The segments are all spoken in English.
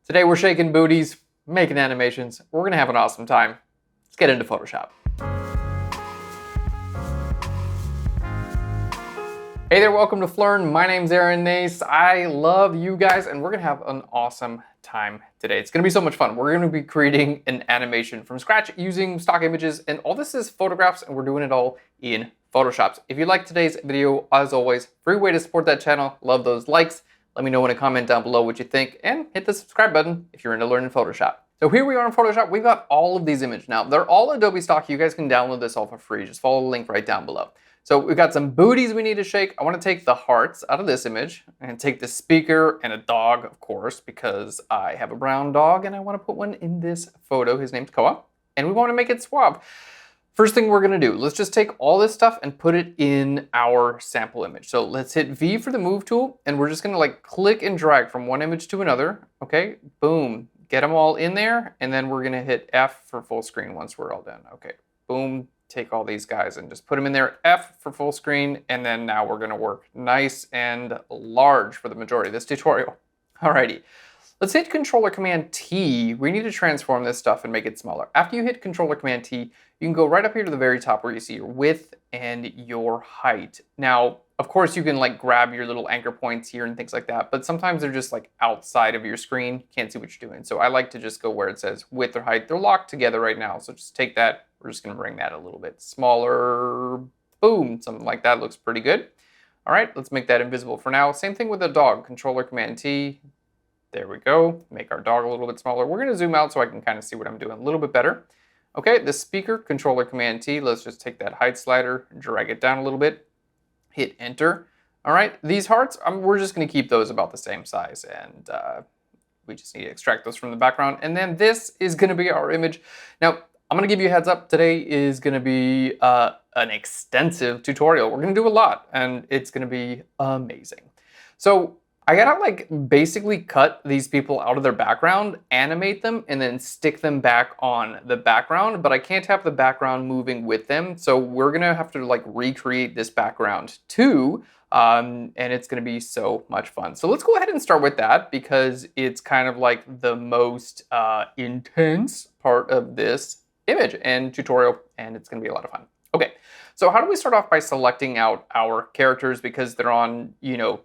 Today we're shaking booties, making animations. We're gonna have an awesome time. Let's get into Photoshop. Hey there, welcome to Phlearn. My name's Aaron Nace. I love you guys, and we're gonna have an awesome time today. It's gonna be so much fun. We're gonna be creating an animation from scratch using stock images, and all this is photographs, and we're doing it all in Photoshop. If you like today's video, as always, free way to support that channel. Love those likes. Let me know in a comment down below what you think, and hit the subscribe button if you're into learning Photoshop. So here we are in Photoshop. We've got all of these images. Now, they're all Adobe stock. You guys can download this all for free. Just follow the link right down below. So we've got some booties we need to shake. I want to take the hearts out of this image and take the speaker and a dog, of course, because I have a brown dog and I want to put one in this photo. His name's Koa, and we want to make it suave. First thing we're gonna do, let's just take all this stuff and put it in our sample image. So let's hit V for the move tool, and we're just gonna like click and drag from one image to another. Okay, boom, get them all in there. And then we're gonna hit F for full screen once we're all done. Okay, boom, take all these guys and just put them in there. F for full screen. And then now we're gonna work nice and large for the majority of this tutorial. Alrighty. Let's hit Controller Command T. We need to transform this stuff and make it smaller. After you hit Controller Command T, you can go right up here to the very top where you see your width and your height. Now, of course, you can like grab your little anchor points here and things like that, but sometimes they're just like outside of your screen. You can't see what you're doing. So I like to just go where it says width or height. They're locked together right now. So just take that. We're just gonna bring that a little bit smaller. Boom, something like that looks pretty good. All right, let's make that invisible for now. Same thing with the dog, Controller Command T. There we go. Make our dog a little bit smaller. We're going to zoom out so I can kind of see what I'm doing a little bit better. Okay, the speaker, Controller Command T. Let's just take that height slider, drag it down a little bit, hit Enter. All right, these hearts, we're just going to keep those about the same size, and we just need to extract those from the background. And then this is going to be our image. Now, I'm going to give you a heads up. Today is going to be an extensive tutorial. We're going to do a lot, and it's going to be amazing. So I gotta like basically cut these people out of their background, animate them, and then stick them back on the background, but I can't have the background moving with them. So we're gonna have to like recreate this background too, and it's gonna be so much fun. So let's go ahead and start with that because it's kind of like the most intense part of this image and tutorial, and it's gonna be a lot of fun. Okay, so how do we start off by selecting out our characters because they're on,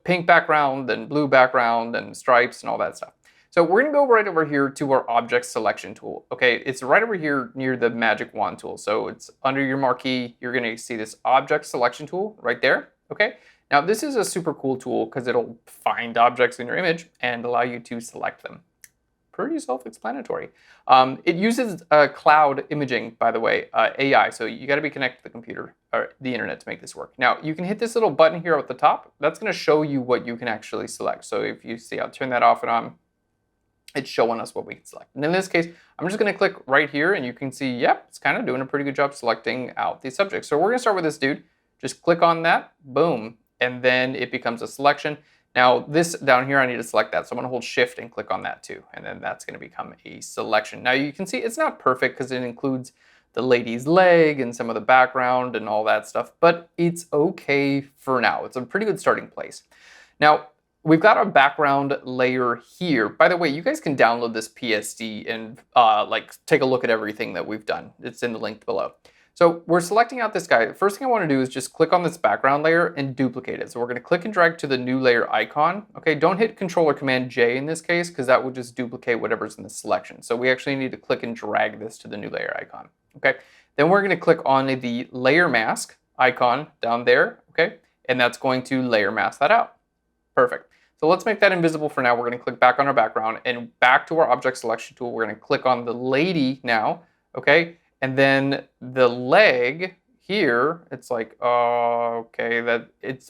pink background and blue background and stripes and all that stuff. So we're gonna go right over here to our object selection tool. Okay, it's right over here near the magic wand tool. So it's under your marquee, you're gonna see this object selection tool right there, okay? Now this is a super cool tool because it'll find objects in your image and allow you to select them. Pretty self-explanatory. It uses cloud imaging, by the way, AI, so you gotta be connected to the computer or the internet to make this work. Now, you can hit this little button here at the top. That's gonna show you what you can actually select. So if you see, I'll turn that off and on, it's showing us what we can select. And in this case, I'm just gonna click right here and you can see, yep, it's kind of doing a pretty good job selecting out these subjects. So we're gonna start with this dude. Just click on that, boom, and then it becomes a selection. Now this down here, I need to select that. So I'm gonna hold Shift and click on that too. And then that's gonna become a selection. Now you can see it's not perfect because it includes the lady's leg and some of the background and all that stuff, but it's okay for now. It's a pretty good starting place. Now, we've got our background layer here. By the way, you guys can download this PSD and like take a look at everything that we've done. It's in the link below. So we're selecting out this guy. The first thing I want to do is just click on this background layer and duplicate it. So we're going to click and drag to the new layer icon. Okay, don't hit Controller Command J in this case because that will just duplicate whatever's in the selection. So we actually need to click and drag this to the new layer icon. Okay, then we're going to click on the layer mask icon down there. Okay, and that's going to layer mask that out. Perfect. So let's make that invisible for now. We're going to click back on our background and back to our object selection tool. We're going to click on the lady now. Okay. And then the leg here, it's like, okay,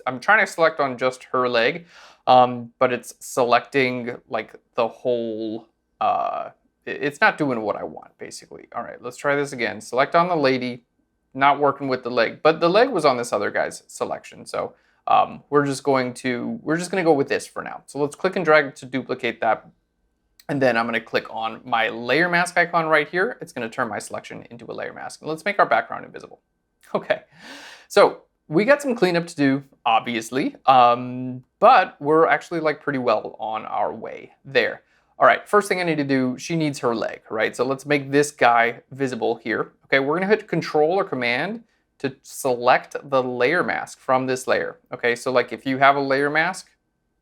I'm trying to select on just her leg, but it's selecting like the whole, it's not doing what I want basically. All right, let's try this again. Select on the lady, not working with the leg, but the leg was on this other guy's selection. So we're just gonna go with this for now. So let's click and drag to duplicate that. And then I'm going to click on my layer mask icon right here. It's going to turn my selection into a layer mask. And let's make our background invisible. Okay, so we got some cleanup to do, obviously, but we're actually like pretty well on our way there. All right, first thing I need to do, she needs her leg, right? So let's make this guy visible here. Okay, we're gonna hit Control or Command to select the layer mask from this layer. Okay, so like if you have a layer mask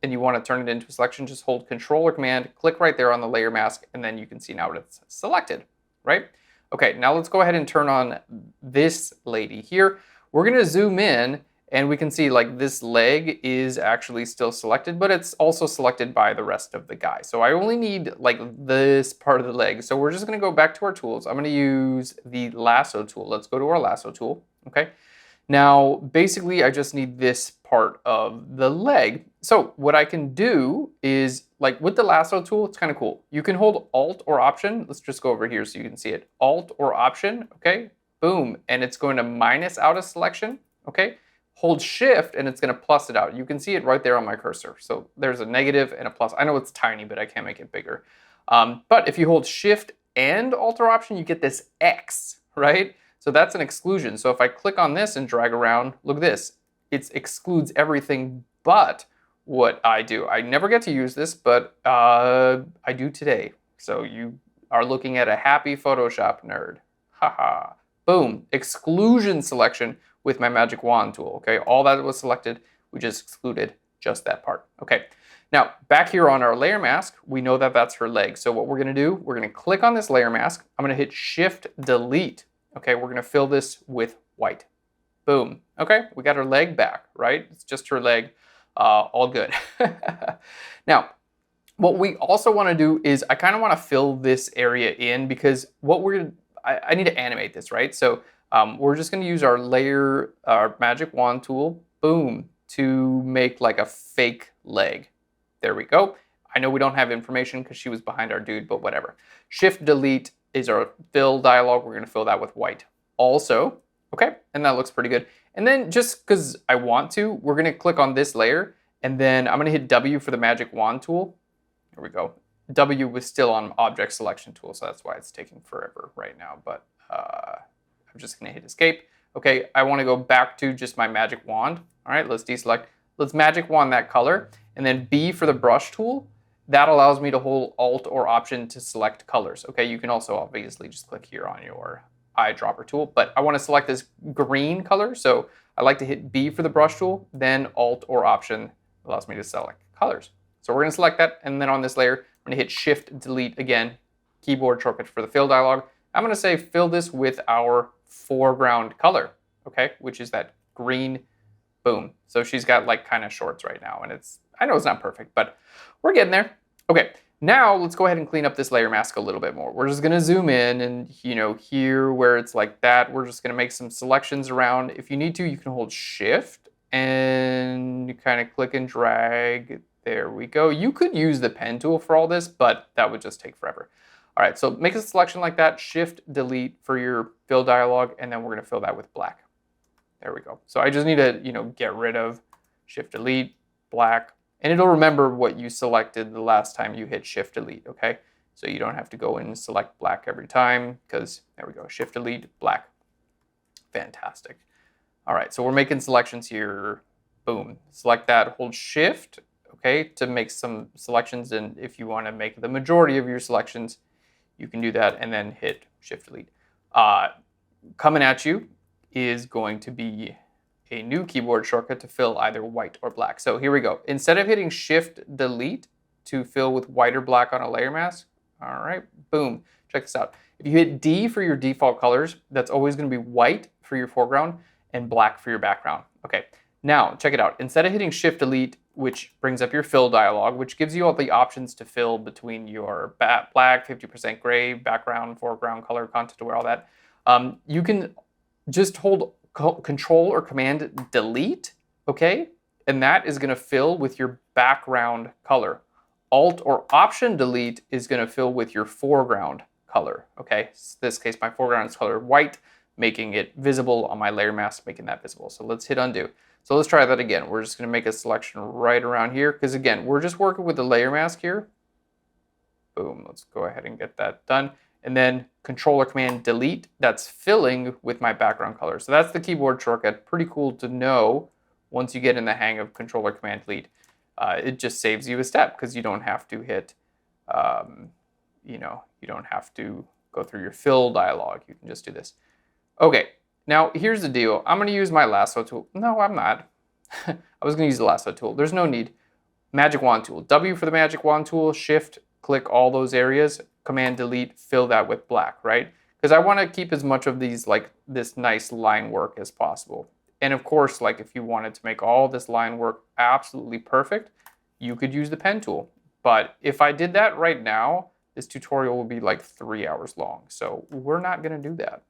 and you want to turn it into a selection, just hold Control or Command, click right there on the layer mask, and then you can see now it's selected, right? Okay, now let's go ahead and turn on this lady here. We're gonna zoom in and we can see like this leg is actually still selected, but it's also selected by the rest of the guy. So I only need like this part of the leg. So we're just gonna go back to our tools. I'm gonna use the Lasso Tool. Let's go to our Lasso Tool, okay? Now, basically I just need this part of the leg. So what I can do is like with the Lasso Tool, it's kind of cool. You can hold Alt or Option. Let's just go over here so you can see it. Alt or Option, okay? Boom, and it's going to minus out a selection, okay? Hold Shift and it's going to plus it out. You can see it right there on my cursor. So there's a negative and a plus. I know it's tiny, but I can't make it bigger. But if you hold Shift and Alt or Option, you get this X, right? So that's an exclusion. So if I click on this and drag around, look at this. It excludes everything but what I do. I never get to use this, but I do today. So you are looking at a happy Photoshop nerd. Haha. Boom. Exclusion selection with my magic wand tool. Okay, all that was selected, we just excluded just that part. Okay, now back here on our layer mask, we know that that's her leg. So what we're gonna do, we're gonna click on this layer mask. I'm gonna hit Shift Delete. Okay, we're gonna fill this with white. Boom. Okay, we got her leg back, right? It's just her leg, all good. Now, what we also wanna do is I kinda wanna fill this area in because what I need to animate this, right? So we're just going to use our magic wand tool, boom, to make like a fake leg. There we go. I know we don't have information because she was behind our dude, but whatever. Shift Delete is our fill dialog. We're going to fill that with white also. Okay, and that looks pretty good. And then just because I want to, we're going to click on this layer and then I'm going to hit W for the magic wand tool. There we go. W was still on object selection tool, so that's why it's taking forever right now, but I'm just gonna hit escape. Okay, I wanna go back to just my magic wand. All right, let's deselect. Let's magic wand that color, and then B for the brush tool. That allows me to hold Alt or Option to select colors. Okay, you can also obviously just click here on your eyedropper tool, but I wanna select this green color, so I like to hit B for the brush tool, then Alt or Option allows me to select colors. So we're gonna select that, and then on this layer, I'm gonna hit Shift Delete again, keyboard shortcut for the fill dialog. I'm gonna say fill this with our foreground color, okay, which is that green, boom. So she's got like kind of shorts right now, and I know it's not perfect, but we're getting there. Okay, now let's go ahead and clean up this layer mask a little bit more. We're just gonna zoom in and here where it's like that, we're just gonna make some selections around. If you need to, you can hold Shift and you kind of click and drag. There we go. You could use the pen tool for all this, but that would just take forever. All right, so make a selection like that, Shift Delete for your fill dialog, and then we're gonna fill that with black. There we go. So I just need to, get rid of Shift Delete, black, and it'll remember what you selected the last time you hit Shift Delete, okay? So you don't have to go in and select black every time, because there we go, Shift Delete, black. Fantastic. All right, so we're making selections here, boom. Select that, hold Shift, okay, to make some selections, and if you wanna make the majority of your selections, you can do that and then hit Shift Delete. Coming at you is going to be a new keyboard shortcut to fill either white or black. So here we go. Instead of hitting Shift Delete to fill with white or black on a layer mask, all right, boom, check this out. If you hit D for your default colors, that's always gonna be white for your foreground and black for your background. Okay, now check it out. Instead of hitting Shift Delete, which brings up your fill dialog, which gives you all the options to fill between your black, 50% gray, background, foreground, color, content aware, all that. You can just hold Control or Command Delete, okay? And that is gonna fill with your background color. Alt or Option Delete is gonna fill with your foreground color, okay? In this case, my foreground is colored white, making it visible on my layer mask, making that visible. So let's hit undo. So let's try that again. We're just gonna make a selection right around here, because again, we're just working with the layer mask here. Boom, let's go ahead and get that done. And then Control or Command Delete, that's filling with my background color. So that's the keyboard shortcut. Pretty cool to know once you get in the hang of Control or Command Delete. It just saves you a step because you don't have to hit You know, you don't have to go through your fill dialog. You can just do this. Okay, now here's the deal. I'm going to use my lasso tool. No, I'm not. I was going to use the lasso tool. There's no need. Magic wand tool. W for the magic wand tool. Shift, click all those areas. Command delete, fill that with black, right? Because I want to keep as much of these, like this nice line work as possible. And of course, like if you wanted to make all this line work absolutely perfect, you could use the pen tool. But if I did that right now, this tutorial will be like 3 hours long. So we're not going to do that.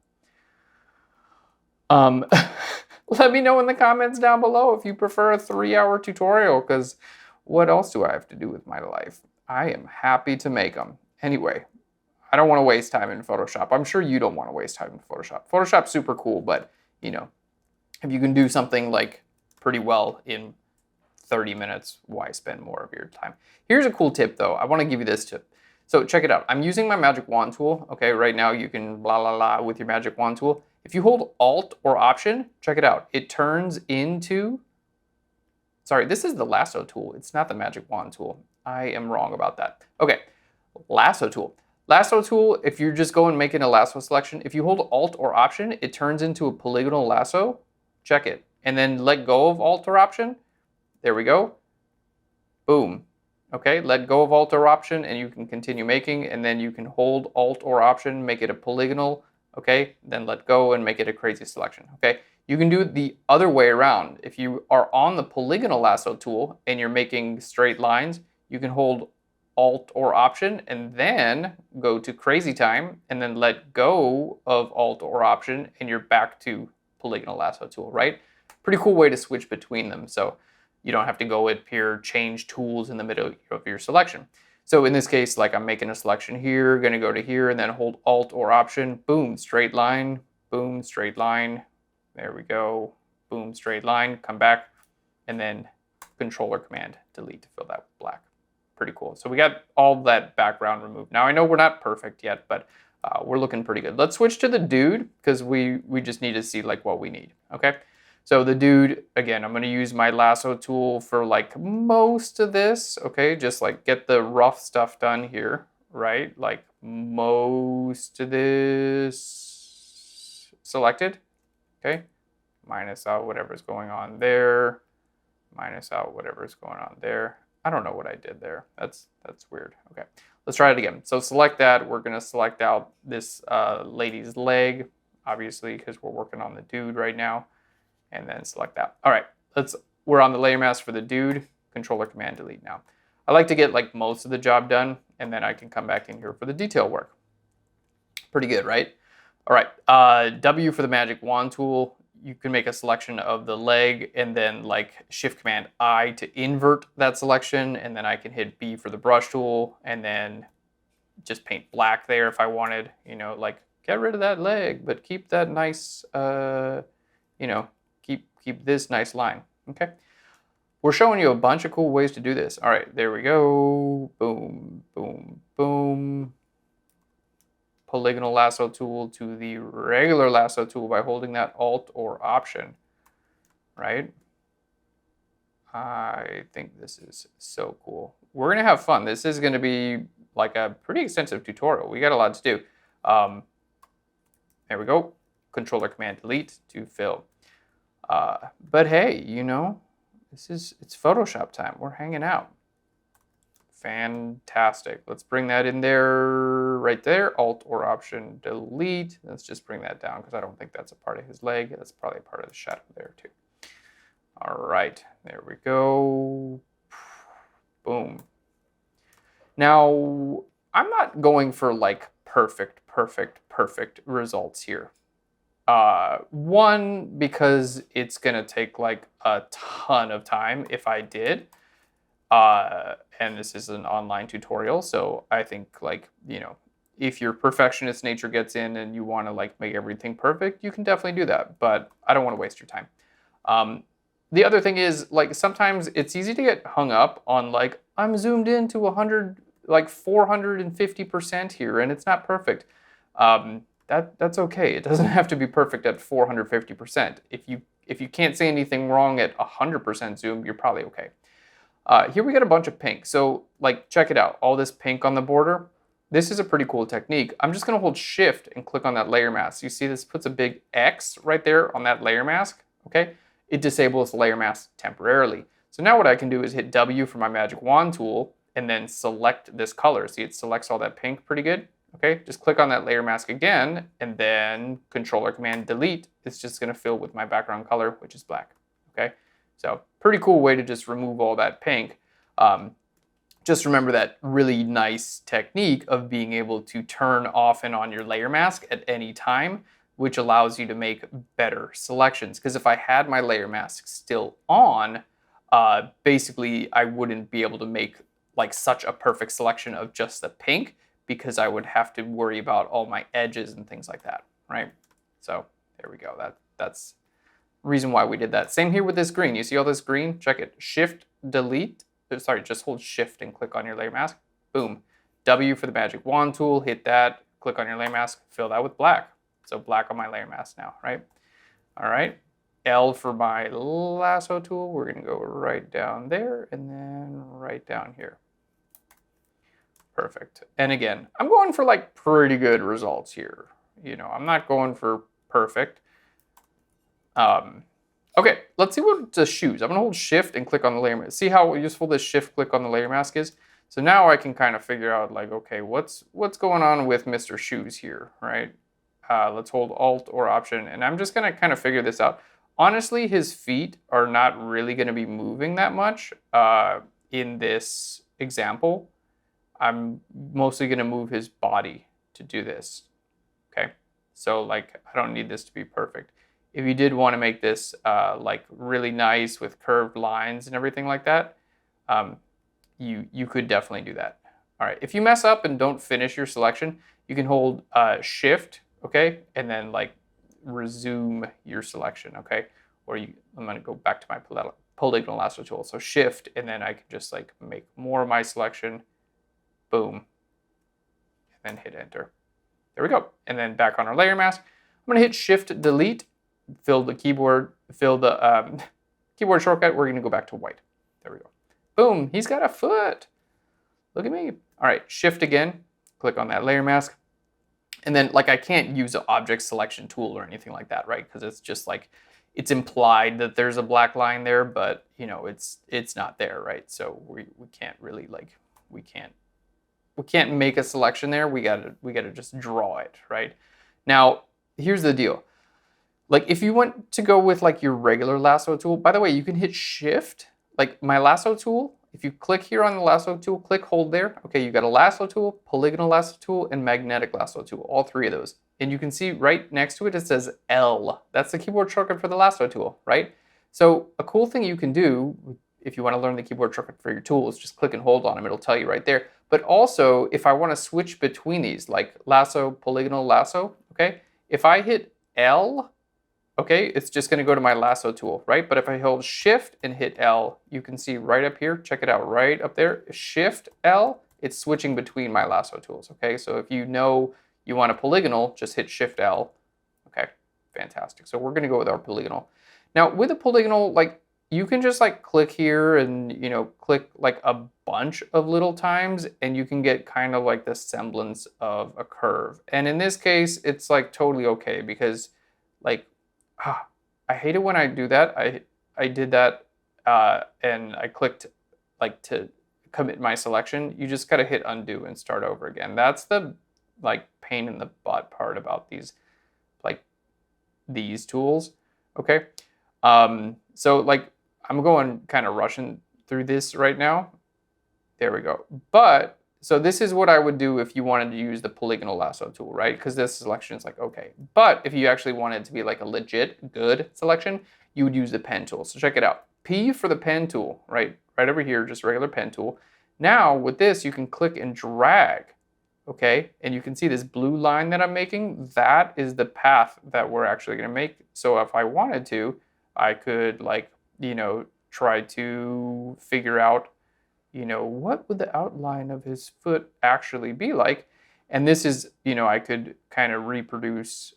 Let me know in the comments down below if you prefer a 3-hour tutorial, because what else do I have to do with my life? I am happy to make them. Anyway, I don't want to waste time in Photoshop. I'm sure you don't want to waste time in Photoshop. Photoshop's super cool, but you know, if you can do something like pretty well in 30 minutes, why spend more of your time? Here's a cool tip though. I want to give you this tip. So check it out. I'm using my magic wand tool. Okay, right now you can blah, blah, blah with your magic wand tool. If you hold Alt or Option, check it out. It turns into, sorry, this is the lasso tool. It's not the magic wand tool. I am wrong about that. Okay, lasso tool. Lasso tool, if you're just going making a lasso selection, if you hold Alt or Option, it turns into a polygonal lasso. Check it. And then let go of Alt or Option. There we go. Boom. Okay, let go of Alt or Option and you can continue making, and then you can hold Alt or Option, make it a polygonal, okay, then let go and make it a crazy selection, okay? You can do it the other way around. If you are on the polygonal lasso tool and you're making straight lines, you can hold Alt or Option and then go to crazy time and then let go of Alt or Option and you're back to polygonal lasso tool, right? Pretty cool way to switch between them. So you don't have to go up here, change tools in the middle of your selection. So in this case, like I'm making a selection here, gonna go to here and then hold Alt or Option, boom, straight line, boom, straight line. There we go, boom, straight line, come back, and then Control or Command delete to fill that with black. Pretty cool. So we got all that background removed. Now I know we're not perfect yet, but we're looking pretty good. Let's switch to the dude because we just need to see like what we need, okay? So the dude, again, I'm going to use my lasso tool for like most of this, okay? Just like get the rough stuff done here, right? Like most of this selected, okay? Minus out whatever's going on there, minus out whatever's going on there. I don't know what I did there. That's weird. Okay, let's try it again. So select that. We're going to select out this lady's leg, obviously, because we're working on the dude right now. And then select that. All right, we're on the layer mask for the dude. Control or Command delete now. I like to get like most of the job done, and then I can come back in here for the detail work. Pretty good, right? All right, W for the magic wand tool. You can make a selection of the leg and then like Shift Command I to invert that selection, and then I can hit B for the brush tool and then just paint black there if I wanted, you know, like get rid of that leg, but keep that nice, you know, keep this nice line, okay? We're showing you a bunch of cool ways to do this. All right, there we go. Boom, boom, boom. Polygonal lasso tool to the regular lasso tool by holding that Alt or Option, right? I think this is so cool. We're gonna have fun. This is gonna be like a pretty extensive tutorial. We got a lot to do. There we go. Control or Command delete to fill. But hey, you know, it's Photoshop time. We're hanging out. Fantastic. Let's bring that in there, right there. Alt or Option delete. Let's just bring that down because I don't think that's a part of his leg. That's probably a part of the shadow there too. All right, there we go. Boom. Now, I'm not going for like perfect results here. One, because it's gonna take like a ton of time if I did. And this is an online tutorial, so I think like, you know, if your perfectionist nature gets in and you want to like make everything perfect, you can definitely do that, but I don't want to waste your time. The other thing is like sometimes it's easy to get hung up on like, I'm zoomed in to 100, like 450% here and it's not perfect. That's okay. It doesn't have to be perfect at 450%. If you can't see anything wrong at 100% zoom, you're probably okay. Here we got a bunch of pink. So like, check it out. All this pink on the border. This is a pretty cool technique. I'm just gonna hold shift and click on that layer mask. You see this puts a big X right there on that layer mask, okay? It disables the layer mask temporarily. So now what I can do is hit W for my magic wand tool and then select this color. See, it selects all that pink pretty good, okay? Just click on that layer mask again and then Control or Command Delete. It's just gonna fill with my background color, which is black, okay? So pretty cool way to just remove all that pink. Just remember that really nice technique of being able to turn off and on your layer mask at any time, which allows you to make better selections. Because if I had my layer mask still on, basically I wouldn't be able to make like such a perfect selection of just the pink, because I would have to worry about all my edges and things like that, right? So there we go. That's the reason why we did that. Same here with this green. You see all this green? Check it. Shift, delete. Sorry, just hold shift and click on your layer mask. Boom. W for the magic wand tool, hit that, click on your layer mask, fill that with black. So black on my layer mask now, right? All right. L for my lasso tool. We're gonna go right down there and then right down here. Perfect. And again, I'm going for like pretty good results here. You know, I'm not going for perfect. Okay, let's see what the shoes. I'm gonna hold shift and click on the layer mask. See how useful this shift click on the layer mask is? So now I can kind of figure out like, okay, what's going on with Mr. Shoes here, right? Let's hold Alt or Option, and I'm just gonna kind of figure this out. Honestly, his feet are not really gonna be moving that much in this example. I'm mostly gonna move his body to do this, okay? So like, I don't need this to be perfect. If you did want to make this like really nice with curved lines and everything like that, you could definitely do that. All right, if you mess up and don't finish your selection, you can hold shift, okay, and then like resume your selection, okay? Or I'm gonna go back to my polygonal lasso tool. So shift, and then I can just like make more of my selection, boom, and then hit enter. There we go. And then back on our layer mask, I'm gonna hit shift delete, fill the keyboard keyboard shortcut. We're gonna go back to white. There we go. Boom, he's got a foot. Look at me. All right, shift again, click on that layer mask. And then like I can't use an object selection tool or anything like that, right? Because it's just like, it's implied that there's a black line there, but you know, it's not there, right? So we can't really like, we can't make a selection there. We gotta just draw it, right? Now, here's the deal. Like if you want to go with like your regular lasso tool, by the way, you can hit shift, like my lasso tool. If you click here on the lasso tool, click, hold there. Okay, you got a lasso tool, polygonal lasso tool, and magnetic lasso tool, all three of those. And you can see right next to it, it says L. That's the keyboard shortcut for the lasso tool, right? So a cool thing you can do if you want to learn the keyboard shortcut for your tool is just click and hold on them. It'll tell you right there. But also, if I want to switch between these, like lasso, polygonal, lasso, okay? If I hit L, okay, it's just gonna go to my lasso tool, right? But if I hold shift and hit L, you can see right up here, check it out, right up there, shift L, it's switching between my lasso tools, okay? So if you know you want a polygonal, just hit shift L. Okay, fantastic. So we're gonna go with our polygonal. Now with a polygonal, like you can just like click here and, you know, click like a bunch of little times and you can get kind of like the semblance of a curve. And in this case, it's like totally okay because like, I hate it when I do that. I did that and I clicked like to commit my selection. You just gotta hit undo and start over again. That's the like pain in the butt part about these tools, okay? So like I'm going kind of rushing through this right now. There we go. But so this is what I would do if you wanted to use the polygonal lasso tool, right? Because this selection is like, okay. But if you actually wanted it to be like a legit good selection, you would use the pen tool. So check it out. P for the pen tool, right? Right over here, just regular pen tool. Now with this, you can click and drag, okay? And you can see this blue line that I'm making. That is the path that we're actually gonna make. So if I wanted to, I could like, you know, try to figure out, you know, what would the outline of his foot actually be like? And this is, you know, I could kind of reproduce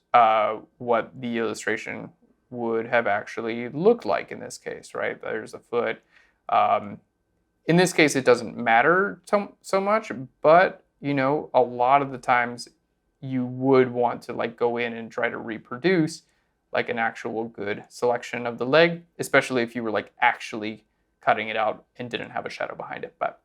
what the illustration would have actually looked like in this case, right? There's a foot. In this case, it doesn't matter so much, but you know, a lot of the times you would want to like go in and try to reproduce like an actual good selection of the leg, especially if you were like actually cutting it out and didn't have a shadow behind it. But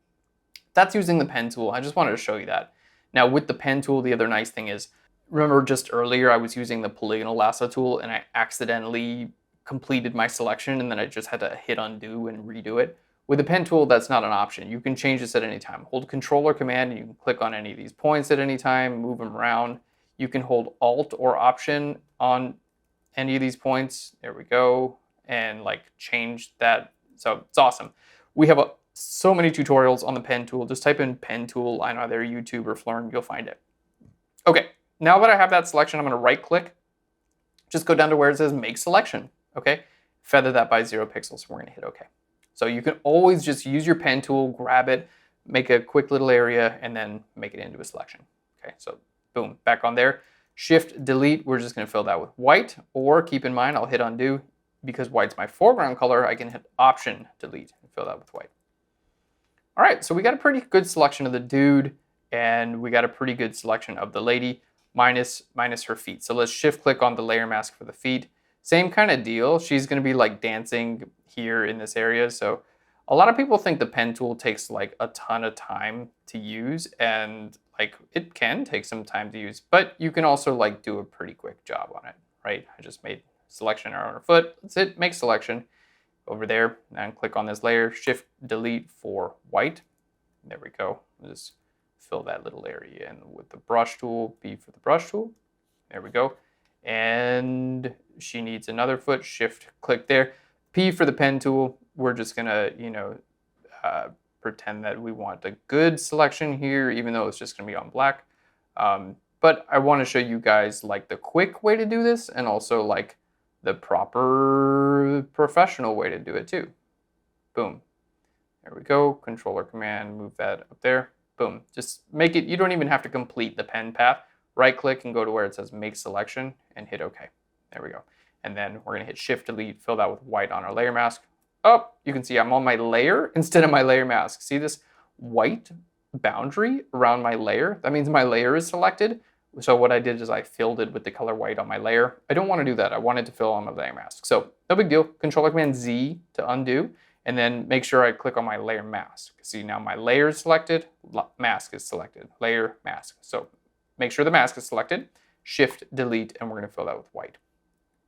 that's using the pen tool. I just wanted to show you that. Now with the pen tool, the other nice thing is, remember just earlier I was using the Polygonal Lasso Tool and I accidentally completed my selection and then I just had to hit undo and redo it. With the pen tool, that's not an option. You can change this at any time. Hold Control or Command and you can click on any of these points at any time, move them around. You can hold Alt or Option on any of these points. There we go. And like change that. So it's awesome. We have so many tutorials on the pen tool. Just type in pen tool on either YouTube or Phlearn, you'll find it. Okay, now that I have that selection, I'm going to right click, just go down to where it says make selection. Okay, feather that by 0 pixels. We're going to hit OK. So you can always just use your pen tool, grab it, make a quick little area, and then make it into a selection. Okay, so boom, back on there. Shift delete, we're just going to fill that with white, or keep in mind, I'll hit undo. Because white's my foreground color, I can hit Option delete and fill that with white. All right, so we got a pretty good selection of the dude, and we got a pretty good selection of the lady, minus her feet. So let's shift click on the layer mask for the feet. Same kind of deal. She's going to be like dancing here in this area. So a lot of people think the pen tool takes like a ton of time to use, and like it can take some time to use, but you can also like do a pretty quick job on it, right? I just made selection around her foot. That's it, make selection over there, and click on this layer, shift delete for white. There we go. Just fill that little area in with the brush tool, B for the brush tool. There we go. And she needs another foot, shift click there. P for the pen tool. We're just gonna, you know, pretend that we want a good selection here, even though it's just gonna be on black. But I wanna show you guys like the quick way to do this, and also like the proper professional way to do it too. Boom. There we go. Control or Command, move that up there. Boom. Just make it, you don't even have to complete the pen path. Right click and go to where it says make selection and hit OK. There we go. And then we're going to hit Shift Delete, fill that with white on our layer mask. Oh, you can see I'm on my layer instead of my layer mask. See this white boundary around my layer? That means my layer is selected. So what I did is I filled it with the color white on my layer. I don't want to do that. I wanted to fill on my layer mask. So no big deal. Control Command Z to undo, and then make sure I click on my layer mask. See, now my layer is selected, mask is selected, layer, mask. So make sure the mask is selected, Shift Delete, and we're going to fill that with white.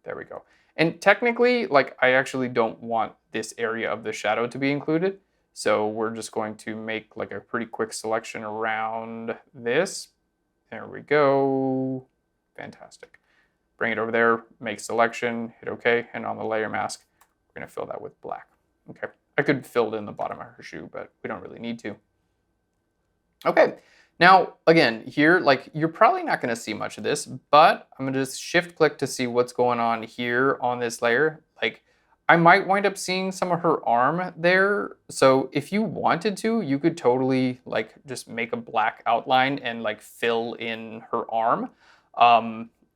There we go. And technically, like, I actually don't want this area of the shadow to be included. So we're just going to make like a pretty quick selection around this. There we go. Fantastic. Bring it over there, make selection, hit OK, and on the layer mask, we're going to fill that with black. Okay, I could fill it in the bottom of her shoe, but we don't really need to. Okay, now again, here, like, you're probably not going to see much of this, but I'm going to just shift click to see what's going on here on this layer. Like, I might wind up seeing some of her arm there. So if you wanted to, you could totally like just make a black outline and like fill in her arm,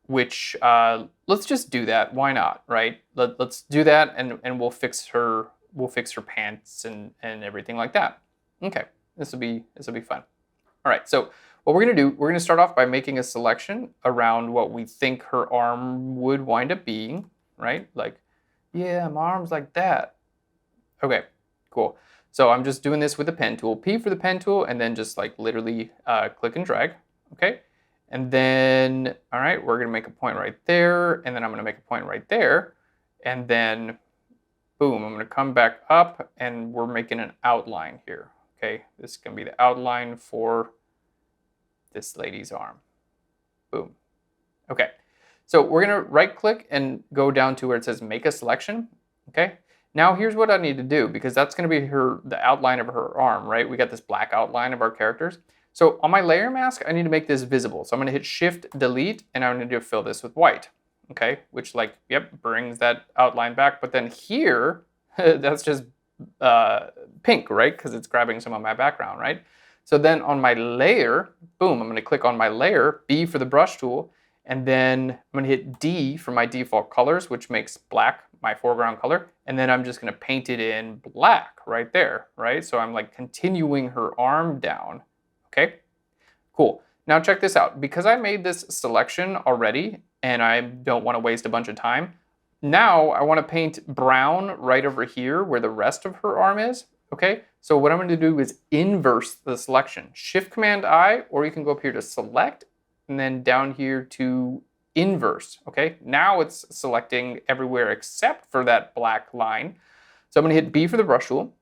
which let's just do that. Why not, right? Let's do that, and we'll fix her pants and everything like that. Okay, this will be fun. All right, so what we're gonna do, we're gonna start off by making a selection around what we think her arm would wind up being, right? Like, yeah, my arm's like that. Okay, cool. So I'm just doing this with the pen tool, P for the pen tool, and then just like literally click and drag, okay? And then, all right, we're gonna make a point right there, and then I'm gonna make a point right there, and then boom, I'm gonna come back up, and we're making an outline here, okay? This is gonna be the outline for this lady's arm. Boom, okay. So we're gonna right click and go down to where it says make a selection, okay? Now here's what I need to do, because that's gonna be the outline of her arm, right? We got this black outline of our characters. So on my layer mask, I need to make this visible. So I'm gonna hit Shift Delete, and I'm gonna fill this with white, okay? Which, like, yep, brings that outline back. But then here, that's just pink, right? Because it's grabbing some of my background, right? So then on my layer, boom, I'm gonna click on my layer, B for the brush tool, And then I'm gonna hit D for my default colors, which makes black my foreground color. And then I'm just gonna paint it in black right there, right? So I'm like continuing her arm down, okay? Cool. Now check this out. Because I made this selection already and I don't wanna waste a bunch of time, now I wanna paint brown right over here where the rest of her arm is, okay? So what I'm gonna do is inverse the selection. Shift Command I, or you can go up here to select and then down here to inverse, okay? Now it's selecting everywhere except for that black line. So I'm gonna hit B for the brush tool,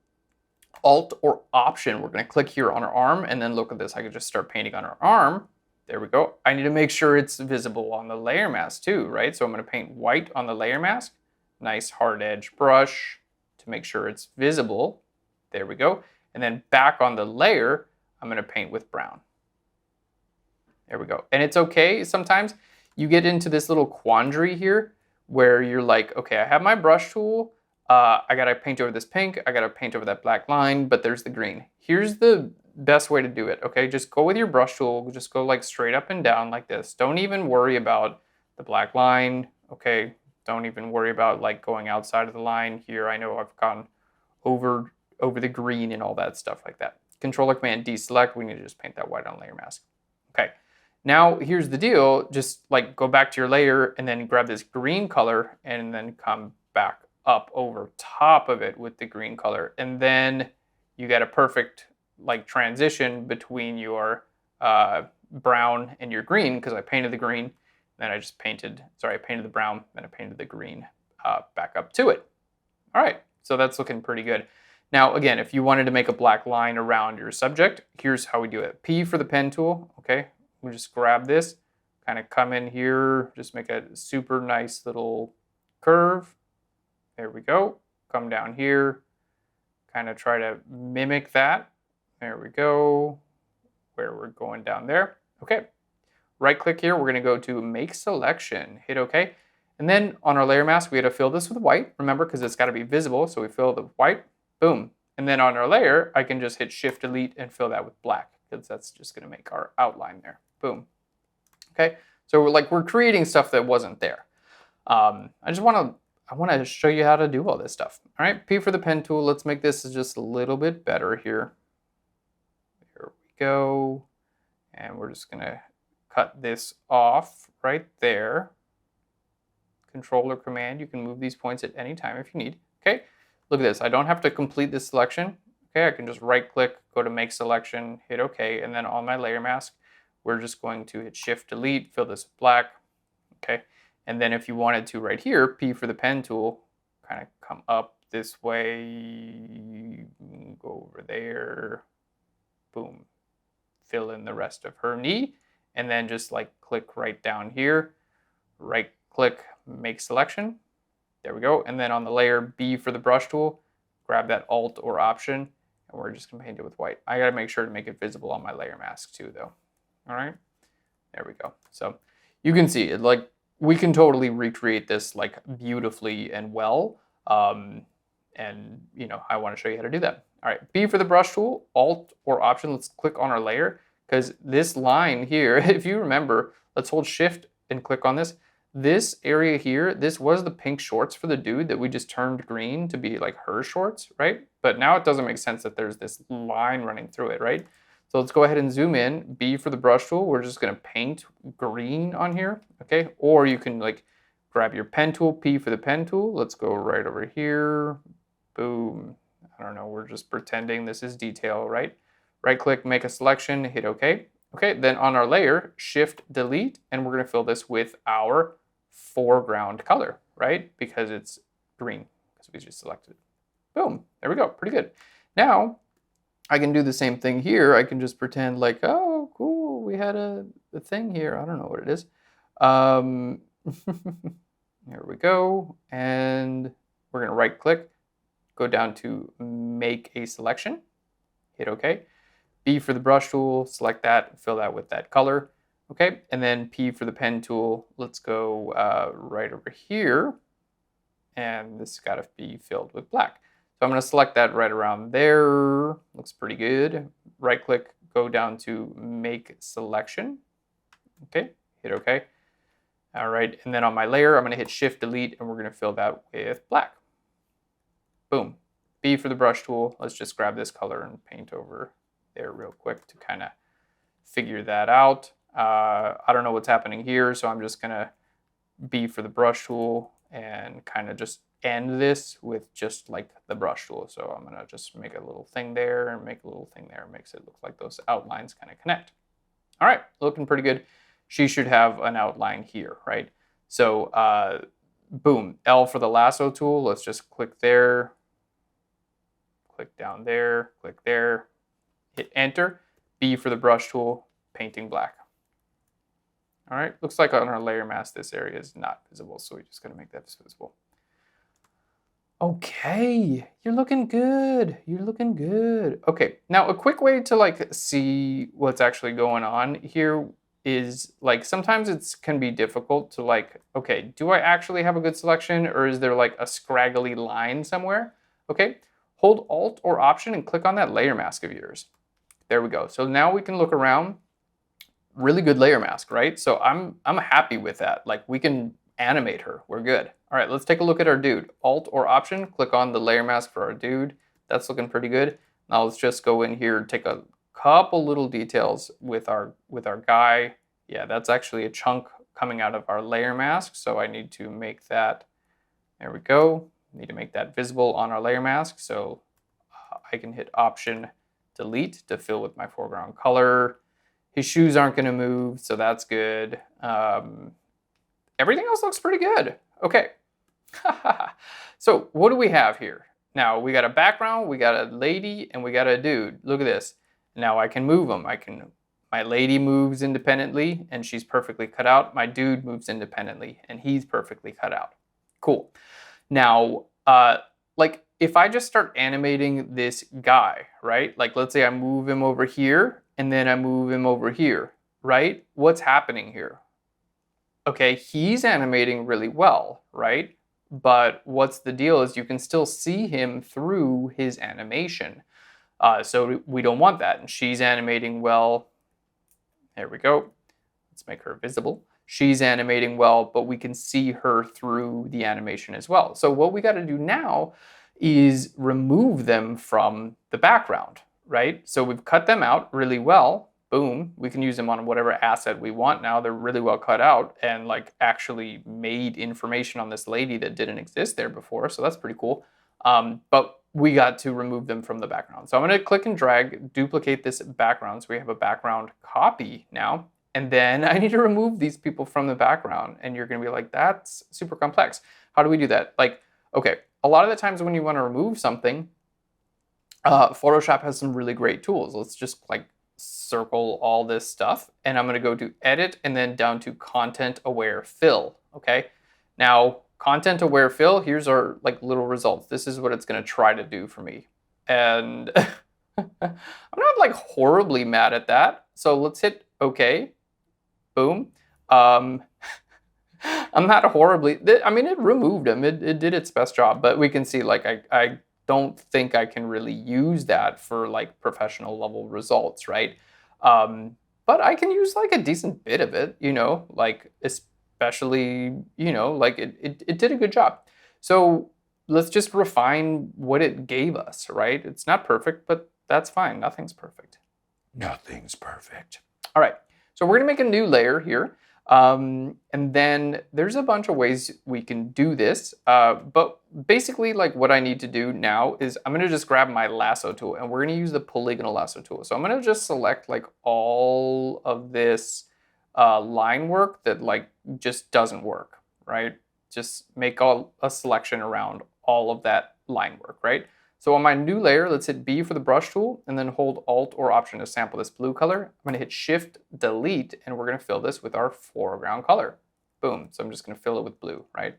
Alt or Option. We're gonna click here on her arm and then look at this. I could just start painting on her arm. There we go. I need to make sure it's visible on the layer mask too, right? So I'm gonna paint white on the layer mask. Nice hard edge brush to make sure it's visible. There we go. And then back on the layer, I'm gonna paint with brown. There we go. And it's okay, sometimes you get into this little quandary here where you're like, okay, I have my brush tool, I gotta paint over this pink, I gotta paint over that black line, but there's the green. Here's the best way to do it, okay? Just go with your brush tool, just go like straight up and down like this. Don't even worry about the black line, okay? Don't even worry about like going outside of the line here. I know I've gone over the green and all that stuff like that. Controller Command deselect, we need to just paint that white on layer mask. Okay. Now, here's the deal. Just like go back to your layer and then grab this green color and then come back up over top of it with the green color. And then you get a perfect like transition between your brown and your green, because I painted the green, then I just painted, I painted the brown, then I painted the green back up to it. All right, so that's looking pretty good. Now, again, if you wanted to make a black line around your subject, here's how we do it. P for the pen tool, okay? We just grab this, kind of come in here, just make a super nice little curve. There we go. Come down here, kind of try to mimic that. There we go, where we're going down there. Okay, right click here, we're gonna go to Make Selection, hit OK. And then on our layer mask, we had to fill this with white, remember, because it's gotta be visible, so we fill the white, boom. And then on our layer, I can just hit Shift Delete and fill that with black, because that's just gonna make our outline there. Boom. Okay, so we're creating stuff that wasn't there. I want to show you how to do all this stuff. All right, P for the pen tool. Let's make this just a little bit better here. There we go. And we're just gonna cut this off right there. Controller Command, you can move these points at any time if you need. Okay, look at this. I don't have to complete this selection. Okay, I can just right click, go to Make Selection, hit OK, and then on my layer mask, we're just going to hit Shift Delete, fill this with black. Okay, and then if you wanted to right here, P for the pen tool, kind of come up this way, go over there, boom, fill in the rest of her knee, and then just like click right down here, right click, Make Selection. There we go. And then on the layer, B for the brush tool, grab that Alt or Option, and we're just gonna paint it with white. I gotta make sure to make it visible on my layer mask too, though. All right, there we go. So you can see it, like we can totally recreate this like beautifully and well. And you know, I want to show you how to do that. All right, B for the brush tool, Alt or Option. Let's click on our layer, because this line here, if you remember, let's hold Shift and click on this. This area here, this was the pink shorts for the dude that we just turned green to be like her shorts, right? But now it doesn't make sense that there's this line running through it, right? So let's go ahead and zoom in. B for the brush tool. We're just gonna paint green on here, okay? Or you can like grab your pen tool, P for the pen tool. Let's go right over here. Boom. I don't know, we're just pretending this is detail, right? Right click, make a selection, hit OK. Okay, then on our layer, Shift Delete, and we're gonna fill this with our foreground color, right? Because it's green, because we just selected it. Boom, there we go, pretty good. Now, I can do the same thing here. I can just pretend like, oh, cool, we had a thing here. I don't know what it is. Here we go. And we're gonna right click, go down to Make a Selection, hit OK. B for the brush tool, select that, fill that with that color. Okay, and then P for the pen tool. Let's go right over here. And this has got to be filled with black. So I'm going to select that right around there. Looks pretty good. Right click, go down to Make Selection. Okay, hit OK. All right, and then on my layer, I'm gonna hit Shift Delete, and we're gonna fill that with black. Boom. B for the brush tool. Let's just grab this color and paint over there real quick to kind of figure that out. I don't know what's happening here, so I'm just gonna B for the brush tool and kind of just end this with just like the brush tool. So I'm gonna just make a little thing there and make a little thing there. Makes it look like those outlines kind of connect. All right, looking pretty good. She should have an outline here, right? So boom, L for the lasso tool. Let's just click there, click down there, click there, hit enter. B for the brush tool, painting black. All right, looks like on our layer mask, this area is not visible, so we're just gonna make that visible. Okay, you're looking good. You're looking good. Okay, now a quick way to like see what's actually going on here is like sometimes it can be difficult to like, okay, do I actually have a good selection or is there like a scraggly line somewhere? Okay, hold Alt or Option and click on that layer mask of yours. There we go. So now we can look around. Really good layer mask, right? So I'm happy with that. Like we can animate her. We're good. All right, let's take a look at our dude. Alt or Option, click on the layer mask for our dude. That's looking pretty good. Now let's just go in here and take a couple little details with our guy. Yeah, that's actually a chunk coming out of our layer mask. So I need to make that, there we go. Need to make that visible on our layer mask. So I can hit Option Delete to fill with my foreground color. His shoes aren't going to move, so that's good. Everything else looks pretty good. Okay. So what do we have here? Now we got a background, we got a lady, and we got a dude. Look at this. Now I can move them. My lady moves independently, and she's perfectly cut out. My dude moves independently, and he's perfectly cut out. Cool. Now, like if I just start animating this guy, right? Like let's say I move him over here, and then I move him over here, right? What's happening here? Okay, he's animating really well, right? But what's the deal is you can still see him through his animation. So we don't want that. And she's animating well. There we go. Let's make her visible. She's animating well, but we can see her through the animation as well. So what we got to do now is remove them from the background, right? So we've cut them out really well. Boom, we can use them on whatever asset we want now. They're really well cut out and like actually made information on this lady that didn't exist there before. So that's pretty cool. But we got to remove them from the background. So I'm going to click and drag, duplicate this background. So we have a background copy now. And then I need to remove these people from the background. And you're going to be like, that's super complex. How do we do that? Like, okay, a lot of the times when you want to remove something, Photoshop has some really great tools. Let's just like circle all this stuff. And I'm going to go to Edit and then down to Content Aware Fill. Okay. Now, Content Aware Fill, here's our like little results. This is what it's going to try to do for me. And I'm not like horribly mad at that. So let's hit OK. Boom. I'm not horribly, I mean, it removed them. It did its best job, but we can see like I don't think I can really use that for like professional level results, right? But I can use like a decent bit of it, you know, like especially, you know, like it did a good job. So let's just refine what it gave us, right? It's not perfect, but that's fine. Nothing's perfect. Nothing's perfect. All right, so we're gonna make a new layer here. And then there's a bunch of ways we can do this. But basically like what I need to do now is I'm gonna just grab my lasso tool and we're gonna use the polygonal lasso tool. So I'm gonna just select like all of this line work that like just doesn't work, right? Just make a selection around all of that line work, right? So on my new layer, let's hit B for the brush tool and then hold Alt or Option to sample this blue color. I'm gonna hit Shift Delete and we're gonna fill this with our foreground color. Boom, so I'm just gonna fill it with blue, right?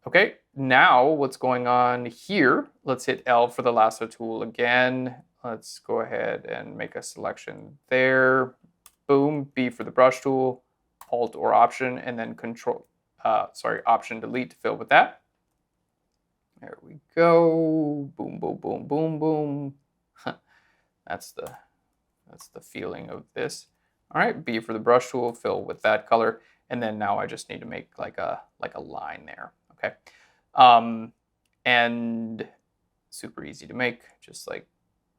Okay, now what's going on here? Let's hit L for the lasso tool again. Let's go ahead and make a selection there. Boom, B for the brush tool, Alt or Option, and then Option Delete to fill with that. There we go. Boom, boom, boom, boom, boom. That's the feeling of this. All right, B for the brush tool, fill with that color. And then now I just need to make like a line there, okay? And super easy to make, just like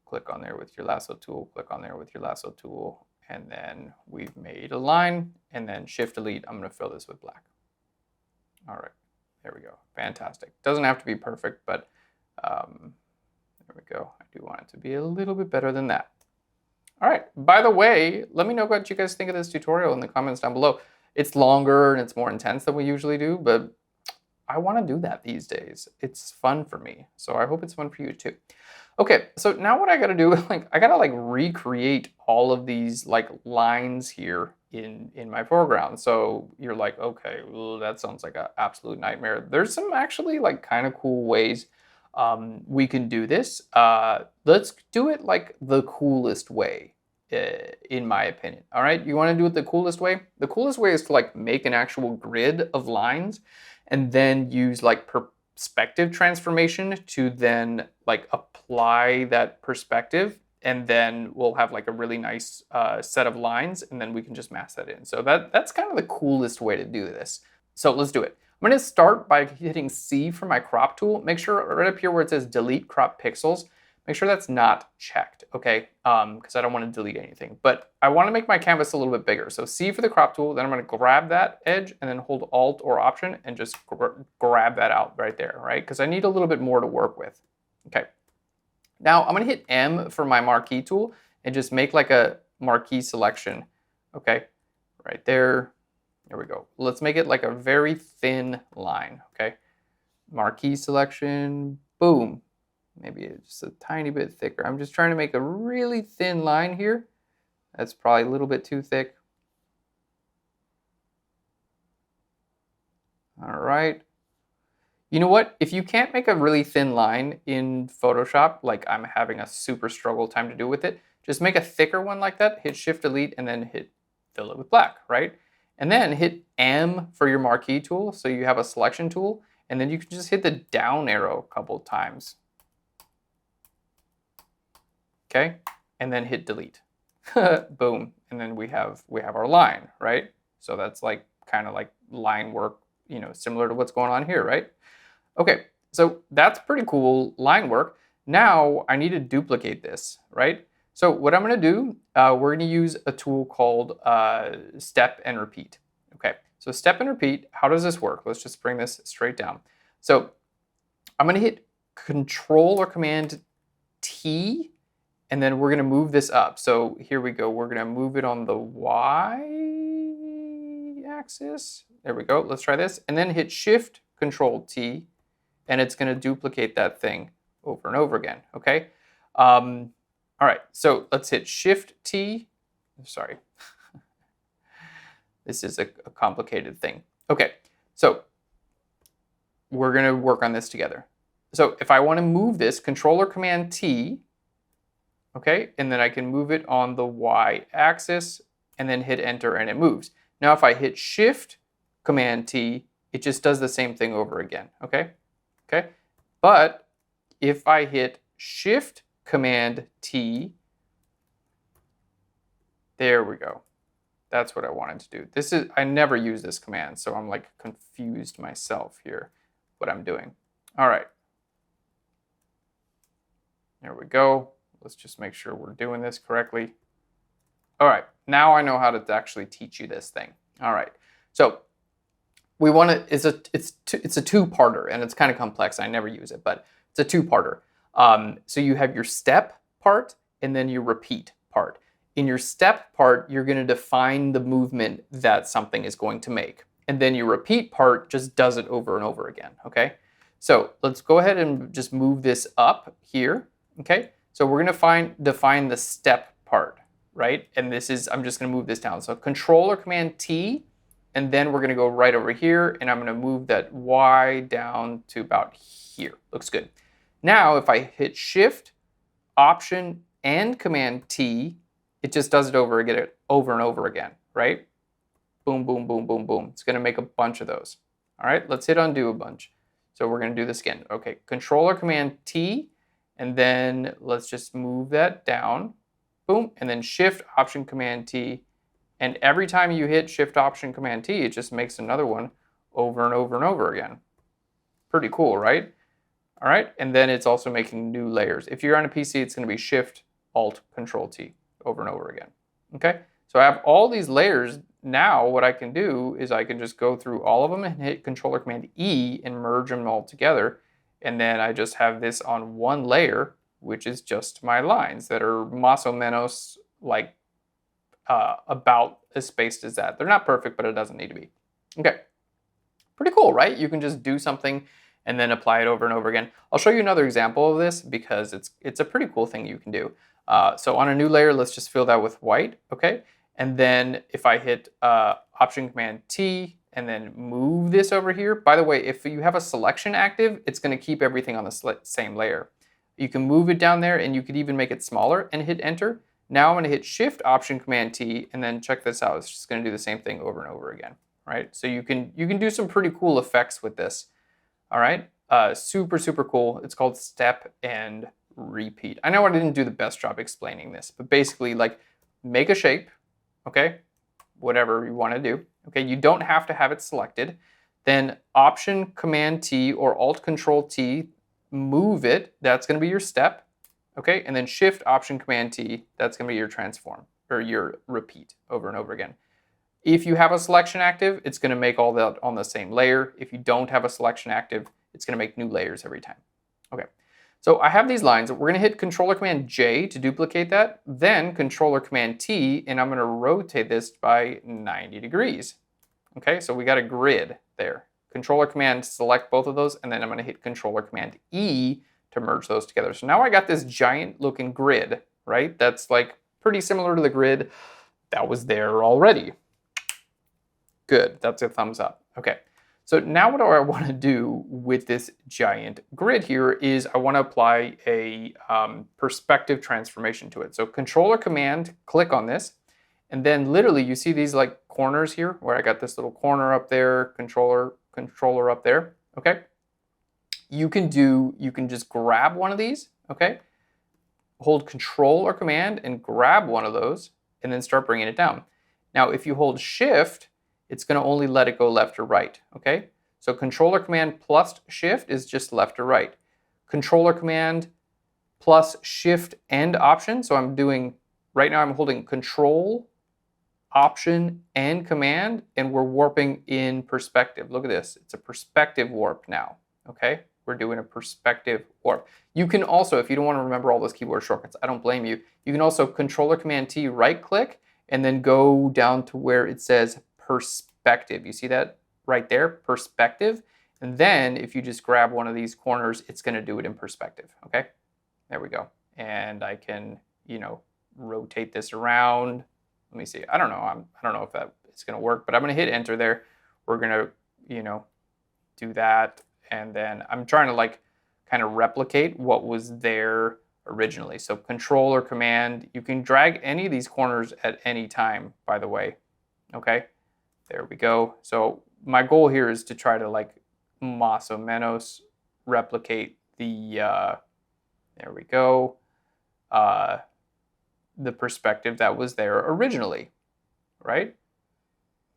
click on there with your lasso tool, click on there with your lasso tool, and then we've made a line, and then Shift Delete, I'm gonna fill this with black. All right, there we go, fantastic. Doesn't have to be perfect, but there we go. I do want it to be a little bit better than that. All right, by the way, let me know what you guys think of this tutorial in the comments down below. It's longer and it's more intense than we usually do, but I want to do that these days. It's fun for me, so I hope it's fun for you too. Okay, so now what I gotta do, I gotta recreate all of these lines here in my foreground. So you're like, okay, well, that sounds like an absolute nightmare. There's some actually kind of cool ways we can do this. Let's do it the coolest way, in my opinion. All right, you want to do it the coolest way? The coolest way is to make an actual grid of lines, and then use perspective transformation to then apply that perspective, and then we'll have a really nice set of lines, and then we can just mask that in. So that's kind of the coolest way to do this. So let's do it. I'm going to start by hitting C for my crop tool. Make sure right up here where it says delete crop pixels, make sure that's not checked, okay? Because I don't want to delete anything. But I want to make my canvas a little bit bigger. So C for the crop tool, then I'm going to grab that edge and then hold Alt or Option and just grab that out right there, right? Because I need a little bit more to work with. Okay. Now I'm going to hit M for my marquee tool and just make a marquee selection, okay? Right there. There we go. Let's make it a very thin line, okay? Marquee selection, boom. Maybe just a tiny bit thicker. I'm just trying to make a really thin line here. That's probably a little bit too thick. All right. You know what? If you can't make a really thin line in Photoshop, I'm having a super struggle time to do with it, just make a thicker one like that, hit Shift Delete, and then hit fill it with black, right? And then hit M for your marquee tool, so you have a selection tool, and then you can just hit the down arrow a couple times. Okay, and then hit delete. Boom, and then we have our line, right? So that's kind of line work, similar to what's going on here, right? Okay, so that's pretty cool line work. Now I need to duplicate this, right? So what I'm going to do, we're going to use a tool called Step and Repeat. Okay, so Step and Repeat, how does this work? Let's just bring this straight down. So I'm going to hit Control or Command T, and then we're going to move this up. So here we go. We're going to move it on the Y axis. There we go. Let's try this. And then hit Shift Control T, and it's going to duplicate that thing over and over again. Okay. All right, so let's hit Shift T. Sorry. This is a complicated thing. Okay, so we're going to work on this together. So if I want to move this, Control or Command T, okay, and then I can move it on the Y axis and then hit Enter and it moves. Now if I hit Shift Command T, it just does the same thing over again, okay? Okay, but if I hit Shift Command T, there we go. That's what I wanted to do. This is, I never use this command, so I'm confused myself here what I'm doing. All right. There we go. Let's just make sure we're doing this correctly. All right, now I know how to actually teach you this thing. All right, so we want to, it's a two-parter, and it's kind of complex. I never use it, but it's a two-parter. So you have your step part and then your repeat part. In your step part, you're going to define the movement that something is going to make. And then your repeat part just does it over and over again, okay? So let's go ahead and just move this up here, okay? So we're going to define the step part, right? And this is, I'm just going to move this down. So Control or Command T, and then we're going to go right over here, and I'm going to move that Y down to about here. Looks good. Now, if I hit Shift, Option, and Command T, it just does it over and over again, right? Boom, boom, boom, boom, boom. It's going to make a bunch of those. All right, let's hit undo a bunch. So we're going to do this again. Okay, Control or Command T, and then let's just move that down. Boom, and then Shift, Option, Command T, And every time you hit Shift Option Command T, it just makes another one over and over and over again. Pretty cool, right? All right, and then it's also making new layers. If you're on a PC, it's going to be Shift Alt Control T over and over again. Okay, so I have all these layers. Now what I can do is I can just go through all of them and hit Controller Command E and merge them all together. And then I just have this on one layer, which is just my lines that are más o menos like about as spaced as that. They're not perfect, but it doesn't need to be. Okay, pretty cool, right? You can just do something and then apply it over and over again. I'll show you another example of this because it's a pretty cool thing you can do. So on a new layer, let's just fill that with white, okay? And then if I hit Option Command T and then move this over here, by the way, if you have a selection active, it's gonna keep everything on the same layer. You can move it down there and you could even make it smaller and hit Enter. Now I'm gonna hit Shift Option Command T and then check this out. It's just gonna do the same thing over and over again, right? So you can do some pretty cool effects with this. All right, super, super cool. It's called Step and Repeat. I know I didn't do the best job explaining this, but basically like make a shape, okay? Whatever you want to do, okay? You don't have to have it selected. Then Option Command T or Alt Control T, move it. That's going to be your step, okay? And then Shift Option Command T, that's going to be your transform or your repeat over and over again. If you have a selection active, it's going to make all that on the same layer. If you don't have a selection active, it's going to make new layers every time. Okay, so I have these lines. We're going to hit Controller Command J to duplicate that, then Controller Command T, and I'm going to rotate this by 90 degrees. Okay, so we got a grid there. Controller Command select both of those, and then I'm going to hit Controller Command E to merge those together. So now I got this giant looking grid, right? That's like pretty similar to the grid that was there already. Good, that's a thumbs up. Okay, so now what do I want to do with this giant grid here is I want to apply a perspective transformation to it. So Controller Command, click on this, and then literally you see these like corners here where I got this little corner up there, controller up there, okay? You can just grab one of these, okay? Hold Control or Command and grab one of those and then start bringing it down. Now, if you hold Shift, it's going to only let it go left or right, okay? So Controller Command plus Shift is just left or right. Controller Command plus Shift and Option, so I'm doing, right now I'm holding Control, Option, and Command, and we're warping in perspective. Look at this, it's a perspective warp now, okay? We're doing a perspective warp. You can also, if you don't want to remember all those keyboard shortcuts, I don't blame you, you can also Controller Command T, right click, and then go down to where it says perspective. You see that right there, perspective. And then if you just grab one of these corners, it's going to do it in perspective. Okay, there we go. And I can, rotate this around. Let me see. I don't know. I don't know if it's going to work, but I'm going to hit Enter there. We're going to, do that. And then I'm trying to like kind of replicate what was there originally. So Control or Command. You can drag any of these corners at any time, by the way. Okay. There we go. So my goal here is to try to like más o menos replicate the, there we go, the perspective that was there originally, right?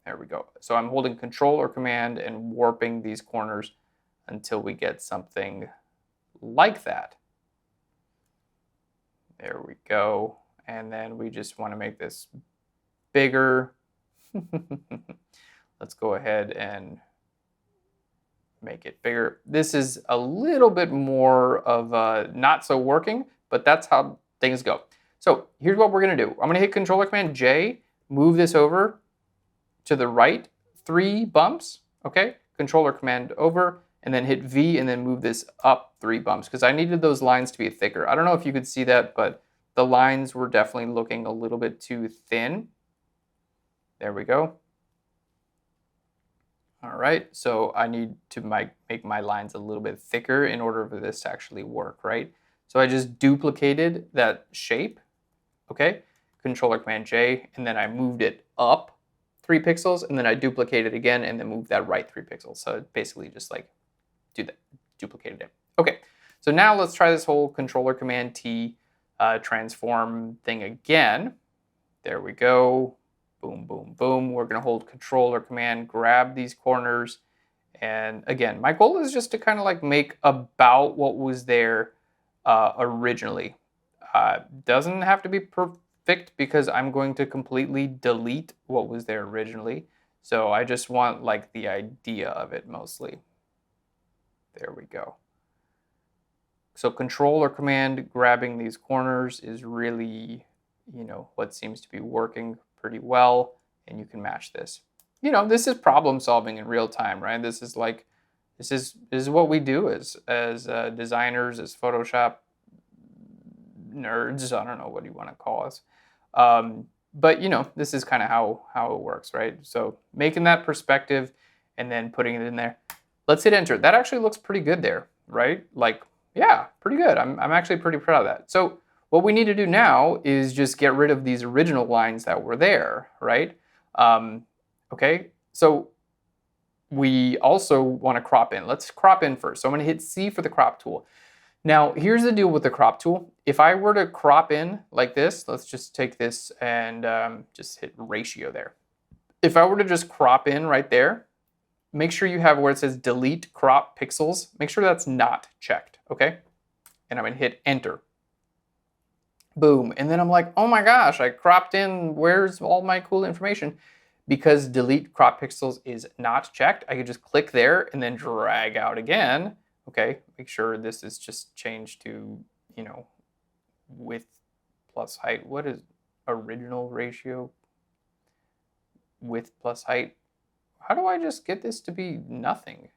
There we go. So I'm holding Control or Command and warping these corners until we get something like that. There we go. And then we just want to make this bigger. Let's go ahead and make it bigger. This is a little bit more of not so working, but that's how things go. So here's what we're going to do. I'm going to hit Controller Command J, move this over to the right 3 bumps, okay? Controller Command over, and then hit V and then move this up 3 bumps because I needed those lines to be thicker. I don't know if you could see that, but the lines were definitely looking a little bit too thin. There we go. All right, so I need to make my lines a little bit thicker in order for this to actually work, right? So I just duplicated that shape, okay? Controller Command J, and then I moved it up 3 pixels, and then I duplicated it again, and then moved that right 3 pixels. So it basically just like duplicated it. Okay, so now let's try this whole Controller Command T transform thing again. There we go. boom, boom, boom. We're gonna hold Control or Command, grab these corners. And again, my goal is just to kind of like make about what was there originally. Doesn't have to be perfect because I'm going to completely delete what was there originally. So I just want like the idea of it mostly. There we go. So Control or Command grabbing these corners is really, what seems to be working pretty well, and you can match this. This is problem solving in real time, right? This is what we do as designers, as Photoshop nerds. I don't know what you want to call us. But this is kind of how it works, right? So making that perspective and then putting it in there. Let's hit enter. That actually looks pretty good there, right? Like, yeah, pretty good. I'm actually pretty proud of that. So what we need to do now is just get rid of these original lines that were there, right? Okay, so we also want to crop in. Let's crop in first. So I'm going to hit C for the crop tool. Now, here's the deal with the crop tool. If I were to crop in like this, let's just take this and just hit ratio there. If I were to just crop in right there, make sure you have where it says delete crop pixels. Make sure that's not checked, okay? And I'm going to hit enter. Boom. And then I'm like, oh my gosh, I cropped in. Where's all my cool information? Because delete crop pixels is not checked, I could just click there and then drag out again. Okay, make sure this is just changed to, width plus height. What is original ratio? Width plus height. How do I just get this to be nothing?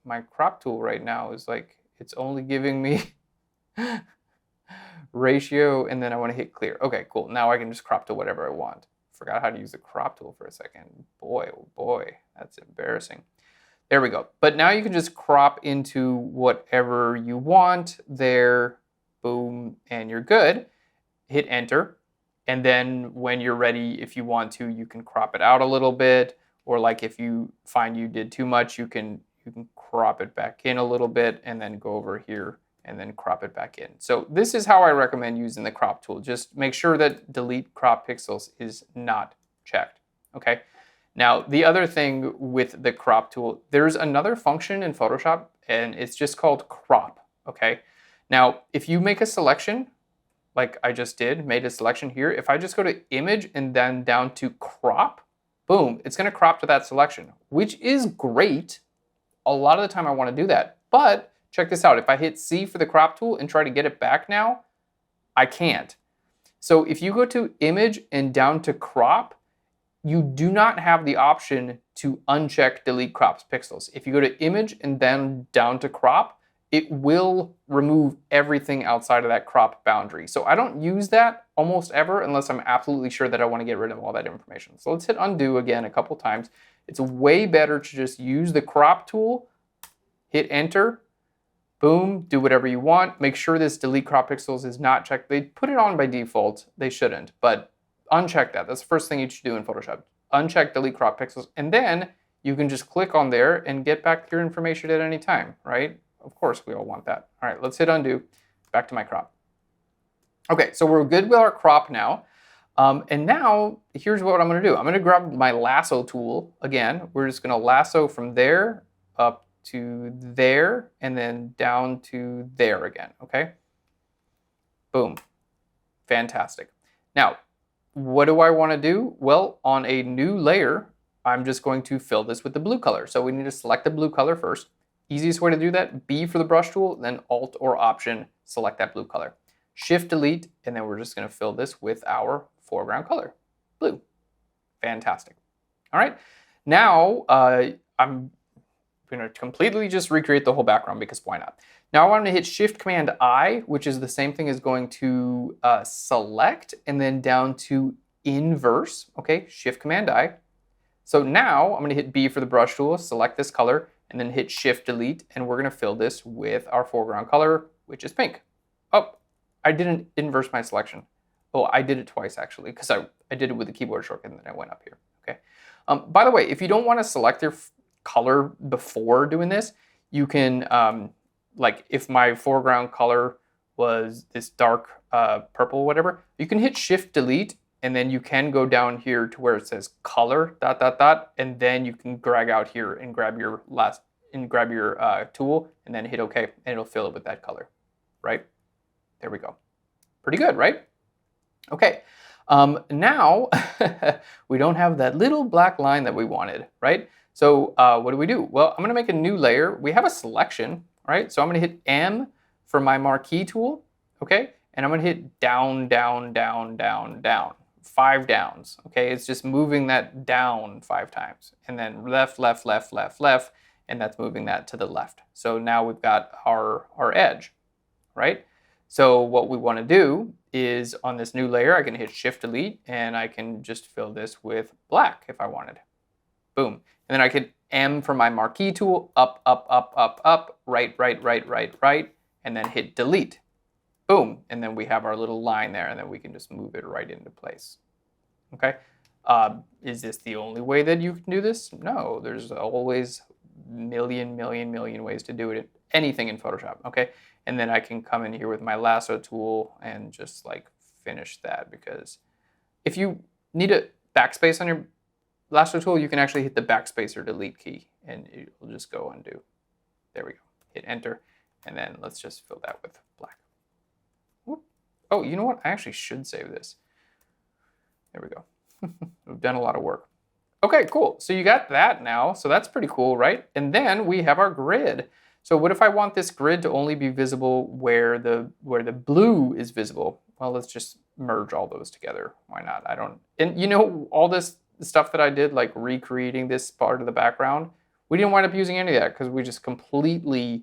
My crop tool right now is like, it's only giving me ratio, and then I want to hit clear. Okay, cool. Now I can just crop to whatever I want. Forgot how to use the crop tool for a second. Boy, oh boy, that's embarrassing. There we go. But now you can just crop into whatever you want there. Boom, and you're good. Hit enter. And then when you're ready, if you want to, you can crop it out a little bit. Or like if you find you did too much, you can crop it back in a little bit and then go over here and then crop it back in. So this is how I recommend using the crop tool. Just make sure that delete crop pixels is not checked, okay? Now, the other thing with the crop tool, there's another function in Photoshop and it's just called crop, okay? Now, if you make a selection, like I just did, made a selection here, if I just go to image and then down to crop, boom, it's gonna crop to that selection, which is great. A lot of the time I wanna do that, but check this out. If I hit C for the crop tool and try to get it back now, I can't. So if you go to image and down to crop, you do not have the option to uncheck delete crops pixels. If you go to image and then down to crop, it will remove everything outside of that crop boundary. So I don't use that almost ever unless I'm absolutely sure that I want to get rid of all that information. So let's hit undo again a couple times. It's way better to just use the crop tool, hit enter, boom, do whatever you want. Make sure this delete crop pixels is not checked. They put it on by default. They shouldn't, but uncheck that. That's the first thing you should do in Photoshop. Uncheck delete crop pixels, and then you can just click on there and get back your information at any time, right? Of course, we all want that. All right, let's hit undo. Back to my crop. Okay, so we're good with our crop now. And now, here's what I'm gonna do. I'm gonna grab my lasso tool again. We're just gonna lasso from there up to there, and then down to there again, okay? Boom, fantastic. Now, what do I wanna do? Well, on a new layer, I'm just going to fill this with the blue color. So we need to select the blue color first. Easiest way to do that, B for the brush tool, then Alt or Option, select that blue color. Shift Delete, and then we're just gonna fill this with our foreground color, blue. Fantastic. All right, now I'm gonna completely just recreate the whole background because why not? Now I want to hit Shift Command I, which is the same thing as going to select and then down to inverse, okay? Shift Command I. So now I'm gonna hit B for the brush tool, select this color, and then hit Shift Delete, and we're gonna fill this with our foreground color, which is pink. Oh, I didn't inverse my selection. Oh, I did it twice actually, because I did it with the keyboard shortcut and then I went up here, okay? By the way, if you don't wanna select your color before doing this, you can, like if my foreground color was this dark purple or whatever, you can hit Shift Delete and then you can go down here to where it says color, ... and then you can drag out here and grab your tool, and then hit OK, and it'll fill it with that color, right? There we go. Pretty good, right? Okay, now we don't have that little black line that we wanted, right? So what do? Well, I'm gonna make a new layer. We have a selection, right? So I'm gonna hit M for my marquee tool, okay? And I'm gonna hit down, down, down, down, down. 5 downs, okay? It's just moving that down 5 times. And then left, left, left, left, left, and that's moving that to the left. So now we've got our edge, right? So what we want to do is on this new layer, I can hit Shift Delete and I can just fill this with black if I wanted. Boom. And then I can M for my marquee tool, up, up, up, up, up, right, right, right, right, right, and then hit Delete. Boom. And then we have our little line there, and then we can just move it right into place. Okay. Is this the only way that you can do this? No, there's always million ways to do it. Anything in Photoshop. Okay. And then I can come in here with my lasso tool and just like finish that, because if you need a backspace on your lasso tool, you can actually hit the backspace or delete key and it will just go undo. There we go. Hit enter. And then let's just fill that with black. Whoop. Oh, you know what? I actually should save this. There we go. We've done a lot of work. Okay, cool. So you got that now. So that's pretty cool, right? And then we have our grid. So what if I want this grid to only be visible where the blue is visible? Well, let's just merge all those together. Why not? And you know, all this stuff that I did, like recreating this part of the background, we didn't wind up using any of that because we just completely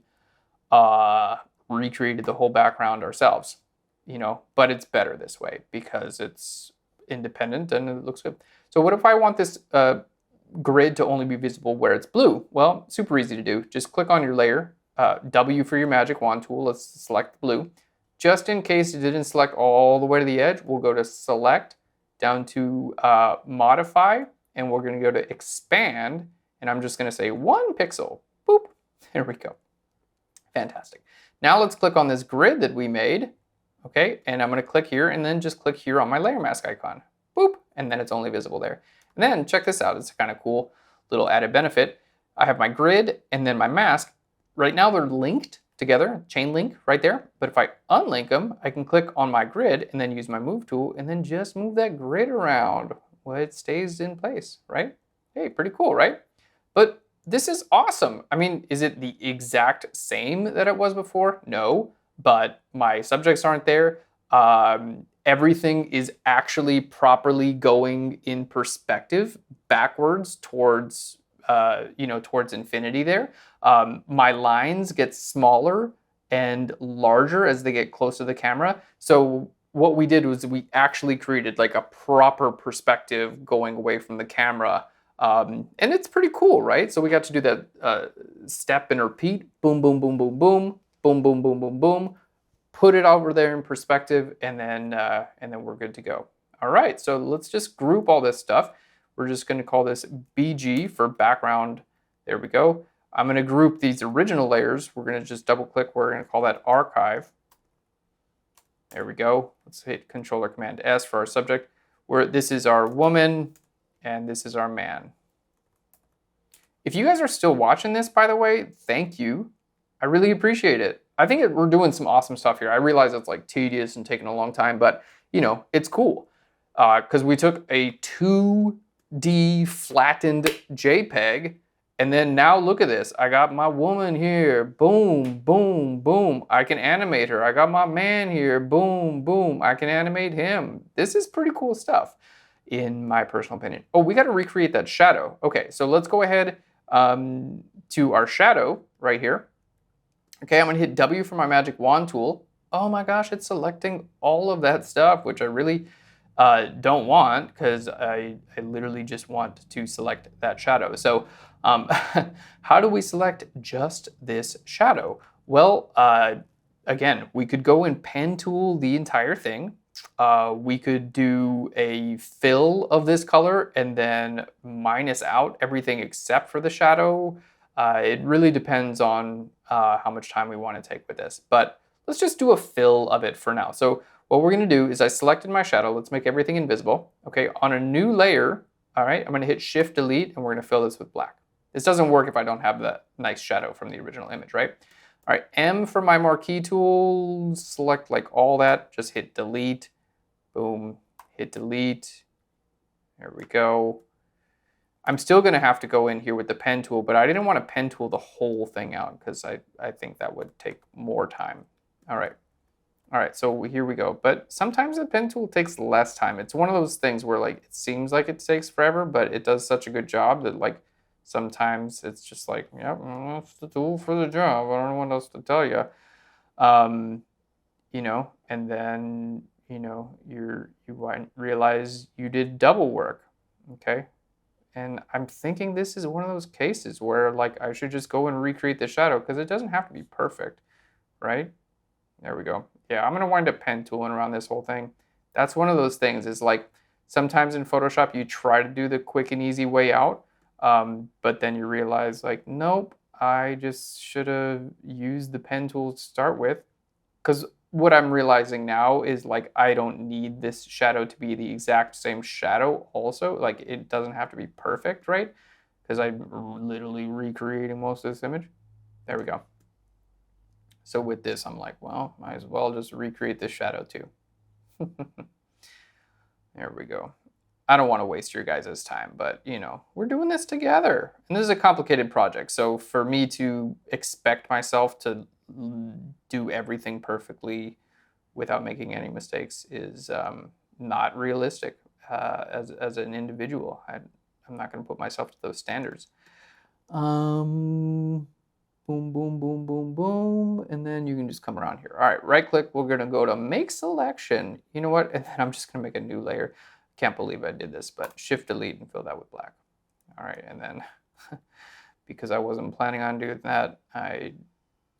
recreated the whole background ourselves, you know, but it's better this way because it's independent and it looks good. So what if I want this grid to only be visible where it's blue? Well, super easy to do. Just click on your layer, W for your magic wand tool. Let's select blue. Just in case it didn't select all the way to the edge, we'll go to select, down to modify, and we're going to go to expand, and I'm just going to say 1 pixel. Boop. There we go. Fantastic. Now let's click on this grid that we made. Okay, and I'm going to click here and then just click here on my layer mask icon. Boop, and then it's only visible there. And then check this out. It's a kind of cool little added benefit. I have my grid and then my mask. Right now they're linked together, chain link right there. But if I unlink them, I can click on my grid and then use my move tool and then just move that grid around. Well, it stays in place, right? Hey, pretty cool, right? But this is awesome. I mean, is it the exact same that it was before? No, but my subjects aren't there. Everything is actually properly going in perspective backwards towards, towards infinity there. My lines get smaller and larger as they get close to the camera. So what we did was we actually created like a proper perspective going away from the camera. And it's pretty cool, right? So we got to do that step and repeat, boom, boom, boom, boom, boom, boom, boom, boom, boom, boom. Put it over there in perspective, and then we're good to go. All right, so let's just group all this stuff. We're just going to call this BG for background. There we go. I'm going to group these original layers. We're going to just double click. We're going to call that archive. There we go. Let's hit Control or Command S for our subject. Where this is our woman, and this is our man. If you guys are still watching this, by the way, thank you. I really appreciate it. I think we're doing some awesome stuff here. I realize it's like tedious and taking a long time, but you know, it's cool. Because we took a 2D flattened JPEG, and then now look at this. I got my woman here, boom, boom, boom. I can animate her. I got my man here, boom, boom. I can animate him. This is pretty cool stuff, in my personal opinion. Oh, we got to recreate that shadow. Okay, so let's go ahead to our shadow right here. Okay, I'm gonna hit W for my magic wand tool. Oh my gosh, it's selecting all of that stuff, which I really don't want, because I literally just want to select that shadow. So how do we select just this shadow? Well, again, we could go and pen tool the entire thing. We could do a fill of this color and then minus out everything except for the shadow. It really depends on how much time we want to take with this, but let's just do a fill of it for now. So what we're gonna do is I selected my shadow. Let's make everything invisible. Okay, on a new layer, all right, I'm gonna hit Shift Delete and we're gonna fill this with black. This doesn't work if I don't have that nice shadow from the original image, right? All right, M for my marquee tool, select like all that, just hit delete, boom, hit delete. There we go. I'm still gonna have to go in here with the pen tool, but I didn't want to pen tool the whole thing out because I think that would take more time. All right, so here we go. But sometimes the pen tool takes less time. It's one of those things where like it seems like it takes forever, but it does such a good job that like sometimes it's just like, yep, that's the tool for the job. I don't know what else to tell you. You know, and then, you know, you realize you did double work, okay? And I'm thinking this is one of those cases where like I should just go and recreate the shadow because it doesn't have to be perfect, right? There we go. Yeah, I'm gonna wind up pen tooling around this whole thing. That's one of those things is like sometimes in Photoshop you try to do the quick and easy way out, but then you realize like, nope, I just should have used the pen tool to start with. Because what I'm realizing now is like I don't need this shadow to be the exact same shadow also. Like it doesn't have to be perfect, right? Because I'm literally recreating most of this image. There we go. So with this, I'm like, well, might as well just recreate this shadow too. There we go. I don't want to waste your guys' time, but you know, we're doing this together. And this is a complicated project. So for me to expect myself to do everything perfectly without making any mistakes is not realistic as an individual. I'm not going to put myself to those standards. Boom, boom, boom, boom, boom. And then you can just come around here. All right, right click. We're going to go to make selection. You know what? And then I'm just going to make a new layer. Can't believe I did this, but Shift Delete and fill that with black. All right, and then because I wasn't planning on doing that, I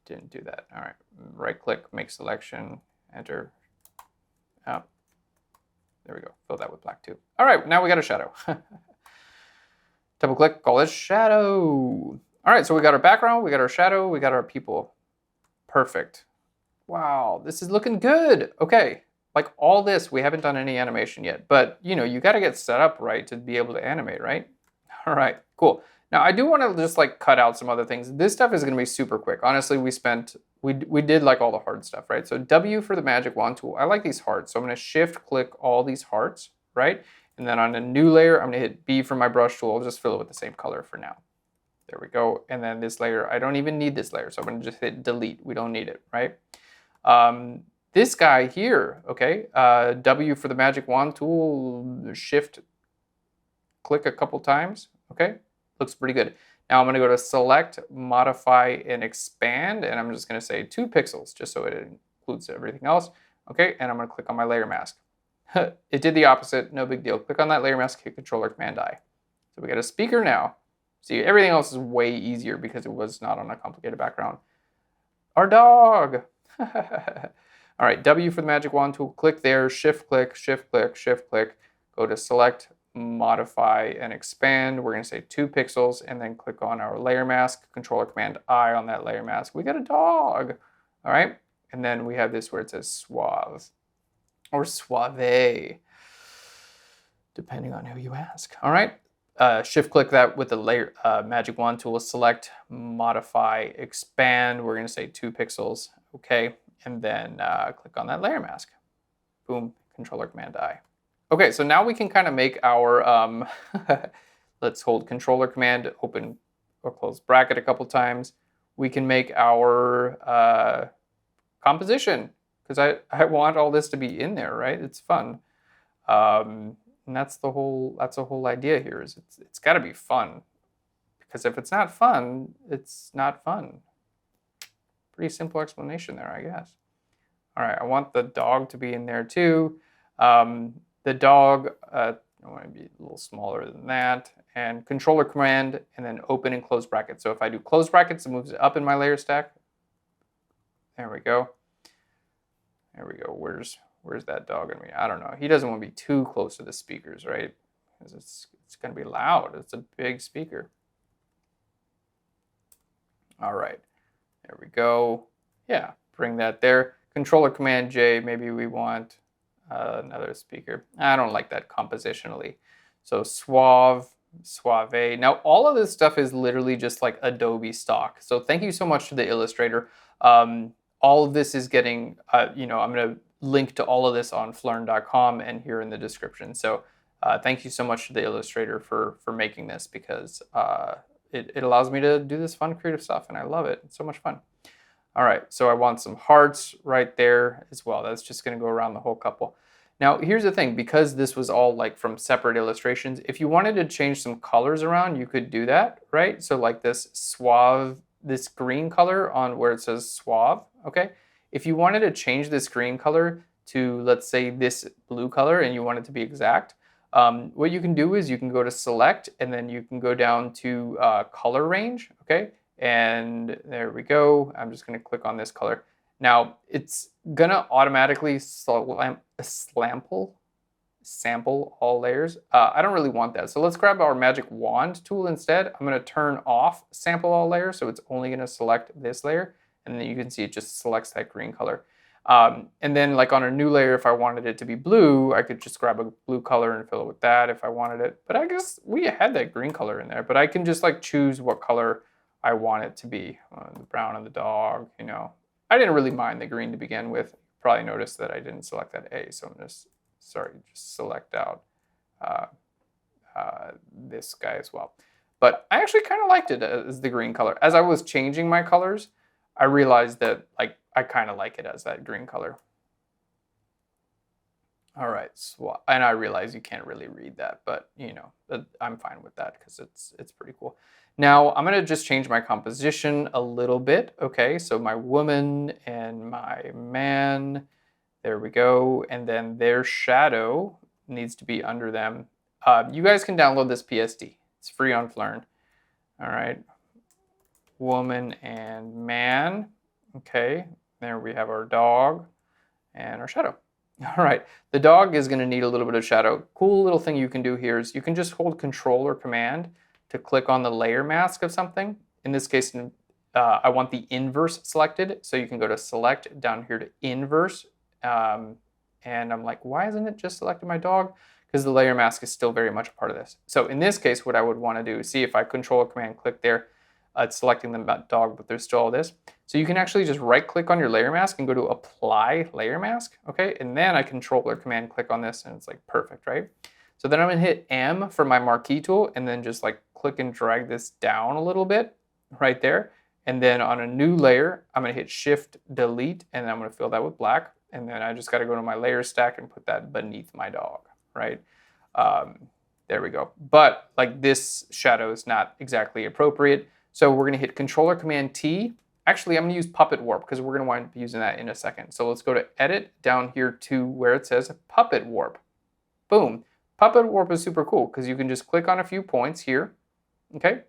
didn't do that. All right, right click, make selection, enter. Oh, there we go. Fill that with black too. All right, now we got a shadow. Double click, call this shadow. All right, so we got our background, we got our shadow, we got our people. Perfect. Wow, this is looking good. Okay, like all this, we haven't done any animation yet, but you know, you got to get set up right to be able to animate, right? All right, cool. Now I do want to just like cut out some other things. This stuff is going to be super quick. Honestly, we did like all the hard stuff, right? So W for the magic wand tool. I like these hearts. So I'm going to shift click all these hearts, right? And then on a new layer, I'm going to hit B for my brush tool. I'll just fill it with the same color for now. There we go. And then this layer, I don't even need this layer. So I'm going to just hit delete. We don't need it, right? This guy here, okay, W for the magic wand tool, shift click a couple times, okay? Looks pretty good. Now I'm going to go to select, modify, and expand, and I'm just going to say 2 pixels, just so it includes everything else. Okay, and I'm going to click on my layer mask. It did the opposite, no big deal. Click on that layer mask, hit Control-Command-I. So we got a speaker now. See, everything else is way easier because it was not on a complicated background. Our dog! All right, W for the magic wand tool, click there, shift click, shift click, shift click, go to select, modify, and expand. We're going to say 2 pixels and then click on our layer mask, Control-Command-I on that layer mask. We got a dog. All right. And then we have this where it says suave or suave, depending on who you ask. All right. Shift click that with the layer magic wand tool, select, modify, expand. We're going to say 2 pixels. Okay. And then click on that layer mask. Boom, Control-Command-I. Okay, so now we can kind of make our, let's hold Control-Command, open or close bracket a couple times. We can make our composition, because I want all this to be in there, right? It's fun. And that's the whole idea here, is it's got to be fun. Because if it's not fun, it's not fun. Pretty simple explanation there, I guess. All right, I want the dog to be in there too. The dog, I want to be a little smaller than that, and Control-Command, and then open and close brackets. So if I do close brackets, it moves it up in my layer stack. There we go. There we go. Where's that dog gonna be? I don't know. He doesn't want to be too close to the speakers, right? Because it's gonna be loud. It's a big speaker. All right. There we go. Yeah, bring that there. Controller Command J, maybe we want another speaker. I don't like that compositionally. So suave. Now, all of this stuff is literally just like Adobe stock. So thank you so much to the illustrator. All of this is getting, I'm going to link to all of this on Phlearn.com and here in the description. So thank you so much to the illustrator for making this, because it allows me to do this fun creative stuff, and I love it. It's so much fun. All right, so I want some hearts right there as well. That's just going to go around the whole couple. Now, here's the thing, because this was all like from separate illustrations, if you wanted to change some colors around, you could do that, right? So like this suave, this green color on where it says suave, okay? If you wanted to change this green color to, let's say, this blue color, and you want it to be exact, what you can do is you can go to select, and then you can go down to color range, okay? And there we go. I'm just gonna click on this color. Now, it's gonna automatically sample all layers. I don't really want that. So let's grab our magic wand tool instead. I'm gonna turn off sample all layers, so it's only gonna select this layer, and then you can see it just selects that green color. And then like on a new layer, if I wanted it to be blue, I could just grab a blue color and fill it with that if I wanted it. But I guess we had that green color in there, but I can just like choose what color I want it to be. The brown of the dog, you know. I didn't really mind the green to begin with. You probably noticed that I didn't select that A, so I'm just select out this guy as well. But I actually kind of liked it as the green color. As I was changing my colors, I realized that like I kind of like it as that green color. All right, and I realize you can't really read that, but you know, I'm fine with that because it's pretty cool. Now I'm gonna just change my composition a little bit. Okay, so my woman and my man, there we go, and then their shadow needs to be under them. You guys can download this PSD. It's free on Phlearn. All right, woman and man. Okay, there we have our dog and our shadow. All right, the dog is going to need a little bit of shadow. Cool little thing you can do here is you can just hold Control or Command to click on the layer mask of something. In this case, I want the inverse selected, so you can go to Select down here to Inverse. And I'm like, why isn't it just selected my dog? Because the layer mask is still very much a part of this. So in this case, what I would want to do is see if I Control or Command click there, it's selecting the dog, but there's still all this. So you can actually just right click on your layer mask and go to Apply Layer Mask, okay? And then I Control or Command click on this, and it's like perfect, right? So then I'm gonna hit M for my marquee tool, and then just like click and drag this down a little bit right there. And then on a new layer, I'm gonna hit Shift Delete, and then I'm gonna fill that with black. And then I just gotta go to my layer stack and put that beneath my dog, right? There we go. But like this shadow is not exactly appropriate. So we're going to hit Control or Command T. Actually, I'm going to use Puppet Warp because we're going to wind up using that in a second. So let's go to Edit down here to where it says Puppet Warp. Boom. Puppet Warp is super cool because you can just click on a few points here, okay?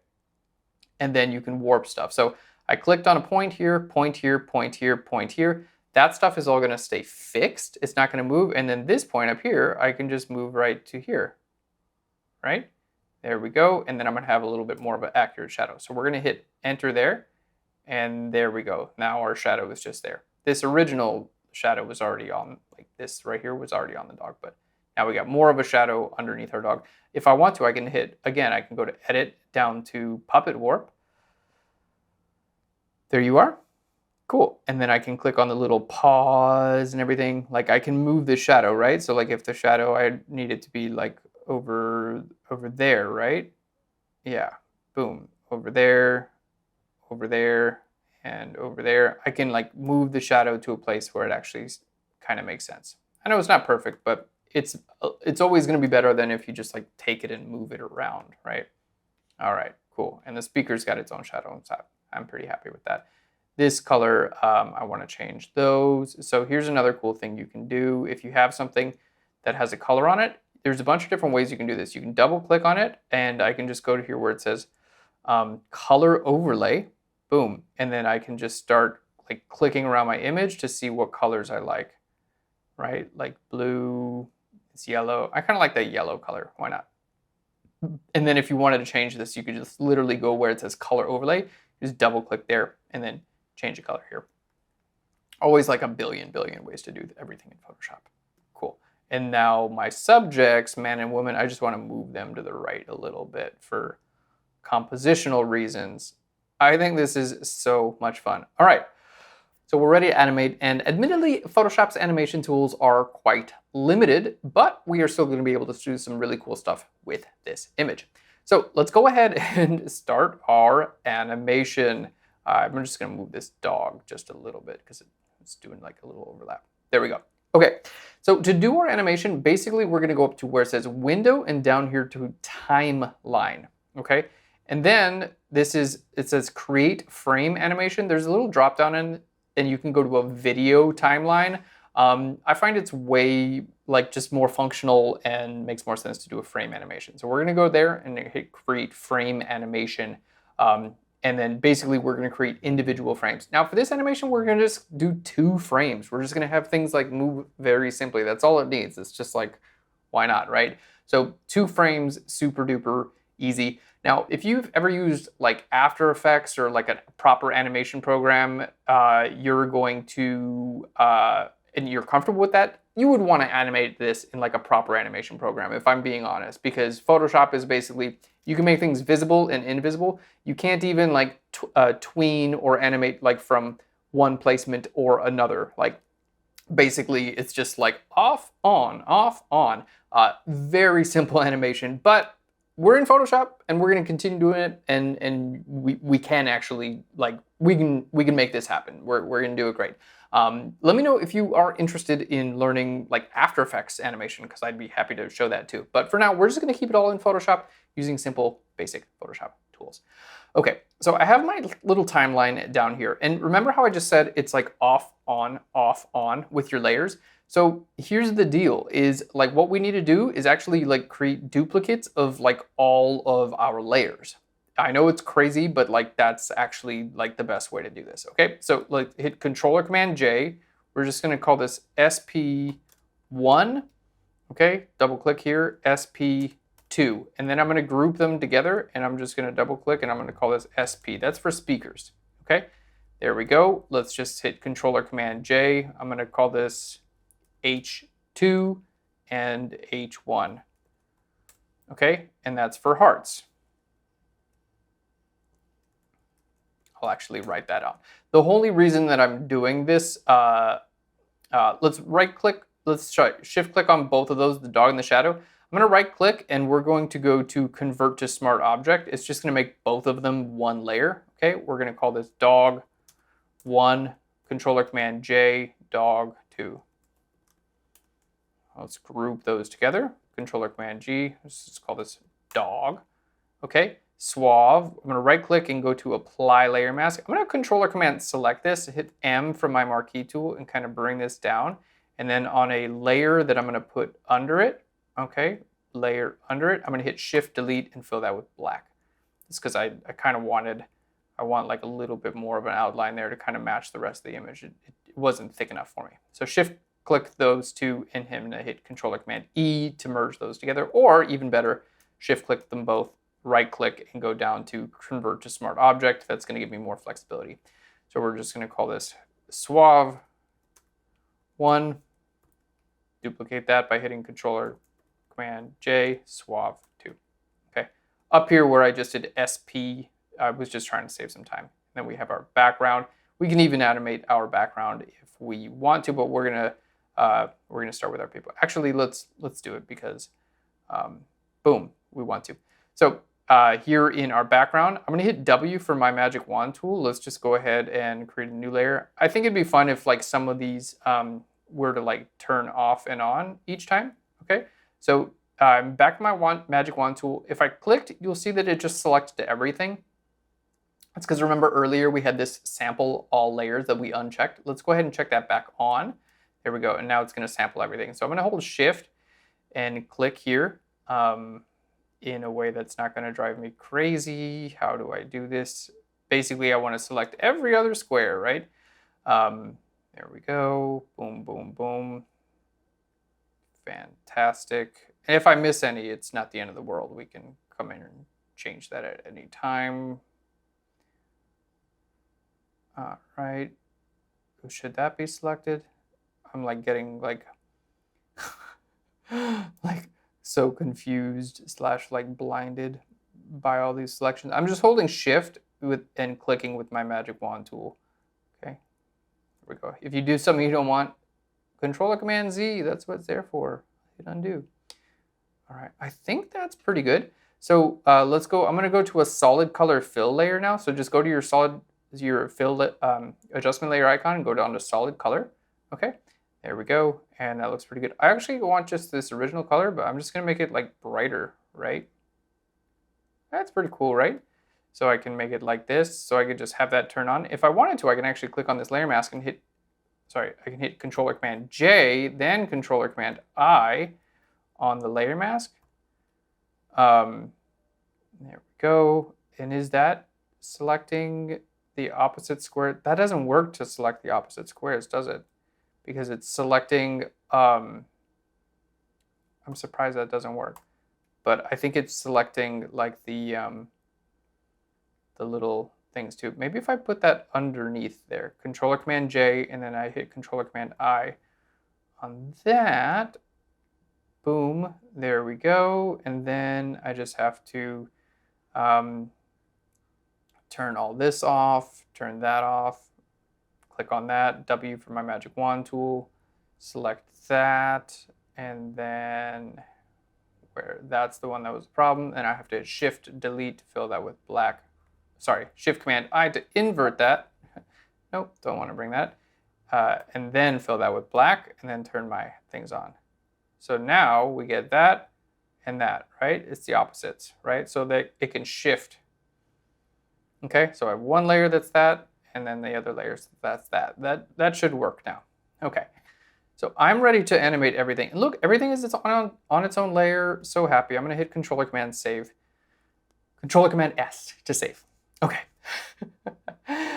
And then you can warp stuff. So I clicked on a point here, point here, point here, point here. That stuff is all going to stay fixed. It's not going to move. And then this point up here, I can just move right to here, right? There we go, and then I'm gonna have a little bit more of an accurate shadow. So we're gonna hit Enter there, and there we go. Now our shadow is just there. This original shadow was already on, like this right here was already on the dog, but now we got more of a shadow underneath our dog. If I want to, I can hit, again, I can go to Edit down to Puppet Warp. There you are. Cool, and then I can click on the little paws and everything. Like I can move the shadow, right? So like if the shadow, I need it to be like over there, right? Yeah, boom, over there, and over there. I can like move the shadow to a place where it actually kind of makes sense. I know it's not perfect, but it's always going to be better than if you just like take it and move it around, right? All right, cool. And the speaker's got its own shadow inside. I'm pretty happy with that. This color, I want to change those. So here's another cool thing you can do. If you have something that has a color on it, there's a bunch of different ways you can do this. You can double click on it, and I can just go to here where it says color overlay, boom. And then I can just start like clicking around my image to see what colors I like, right? Like blue, it's yellow. I kind of like that yellow color, why not? And then if you wanted to change this, you could just literally go where it says color overlay, just double click there and then change the color here. Always like a billion ways to do everything in Photoshop. Cool. And now my subjects, man and woman, I just want to move them to the right a little bit for compositional reasons. I think this is so much fun. All right, so we're ready to animate, and admittedly, Photoshop's animation tools are quite limited, but we are still going to be able to do some really cool stuff with this image. So let's go ahead and start our animation. I'm just going to move this dog just a little bit because it's doing like a little overlap. There we go. Okay, so to do our animation, basically we're going to go up to where it says window and down here to timeline. Okay, and then it says create frame animation. There's a little drop down and you can go to a video timeline. I find it's way just more functional and makes more sense to do a frame animation. So we're going to go there and hit create frame animation. And then basically we're going to create individual frames. Now for this animation, we're going to just do 2 frames. We're just going to have things like move very simply. That's all it needs. It's just like, why not, right? So 2 frames, super duper easy. Now, if you've ever used like After Effects or like a proper animation program, you're going to, and you're comfortable with that, you would want to animate this in like a proper animation program, if I'm being honest, because Photoshop is basically, you can make things visible and invisible. You can't even like tween or animate like from one placement or another. Like basically it's just like off, on. Very simple animation, but we're in Photoshop and we're going to continue doing it, and we can actually we can make this happen. We're going to do it great. Let me know if you are interested in learning like After Effects animation, because I'd be happy to show that too. But for now, we're just going to keep it all in Photoshop using simple, basic Photoshop tools. Okay, so I have my little timeline down here. And remember how I just said it's like off, on with your layers? So here's the deal, is like what we need to do is actually like create duplicates of like all of our layers. I know it's crazy, but like that's actually like the best way to do this. Okay, so like hit Controller Command J. We're just going to call this SP1. Okay, double click here, SP2, and then I'm going to group them together, and I'm just going to double click, and I'm going to call this SP. That's for speakers. Okay, there we go. Let's just hit Controller Command J. I'm going to call this H2 and H1. Okay, and that's for hearts. I'll actually write that out. The only reason that I'm doing this, let's right click, let's try shift click on both of those, the dog and the shadow. I'm gonna right click and we're going to go to convert to smart object. It's just gonna make both of them one layer. Okay, we're gonna call this dog 1, Controller Command J, dog 2. Let's group those together. Controller Command G, let's just call this dog. Okay, suave. I'm going to right click and go to apply layer mask. I'm going to Controller Command select this, hit M from my marquee tool and kind of bring this down. And then on a layer that I'm going to put under it, okay, layer under it, I'm going to hit Shift Delete and fill that with black. It's because I kind of I want like a little bit more of an outline there to kind of match the rest of the image. It wasn't thick enough for me. So Shift click those two and him to hit Controller Command E to merge those together, or even better, Shift click them both, right click and go down to convert to smart object. That's going to give me more flexibility. So we're just going to call this suave 1, duplicate that by hitting Controller Command J, suave 2. Okay, up here where I just did SP, I was just trying to save some time. And then we have our background. We can even animate our background if we want to, but we're gonna start with our people. Actually, let's do it because boom, we want to. So here in our background, I'm gonna hit W for my magic wand tool. Let's just go ahead and create a new layer. I think it'd be fun if like some of these were to like turn off and on each time. Okay, so I'm back to my magic wand tool. If I clicked, you'll see that it just selected everything. That's because remember earlier we had this sample all layers that we unchecked. Let's go ahead and check that back on. There we go, and now it's gonna sample everything. So I'm gonna hold Shift and click here in a way that's not gonna drive me crazy. How do I do this? Basically, I wanna select every other square, right? There we go, boom, boom, boom. Fantastic. And if I miss any, it's not the end of the world. We can come in and change that at any time. All right, should that be selected? I'm like getting like, like so confused / like blinded by all these selections. I'm just holding shift and clicking with my magic wand tool. Okay, there we go. If you do something you don't want, Control or Command Z, that's what it's there for. Hit undo. All right, I think that's pretty good. So let's go, I'm gonna go to a solid color fill layer now. So just go to your fill adjustment layer icon and go down to solid color. Okay, there we go. And that looks pretty good. I actually want just this original color, but I'm just gonna make it like brighter, right? That's pretty cool, right? So I can make it like this, so I could just have that turn on. If I wanted to, I can actually click on this layer mask and I can hit Control or Command J, then Control or Command I on the layer mask. There we go. And is that selecting the opposite square? That doesn't work to select the opposite squares, does it? Because it's selecting, I'm surprised that doesn't work. But I think it's selecting like the little things too. Maybe if I put that underneath there, Control or Command J, and then I hit Control or Command I on that. Boom, there we go. And then I just have to turn all this off, turn that off, click on that, W for my magic wand tool, select that, and then where that's the one that was the problem, and I have to hit Shift Delete to fill that with black. Sorry, Shift Command I to invert that. Nope, don't want to bring that. And then fill that with black, and then turn my things on. So now we get that and that, right? It's the opposites, right? So that it can shift. Okay, so I have one layer that's that, and then the other layers that's that. That should work now. Okay, so I'm ready to animate everything. And look, everything is on its own layer. So happy. I'm gonna hit Control or Command Save. Control or Command S to save. Okay.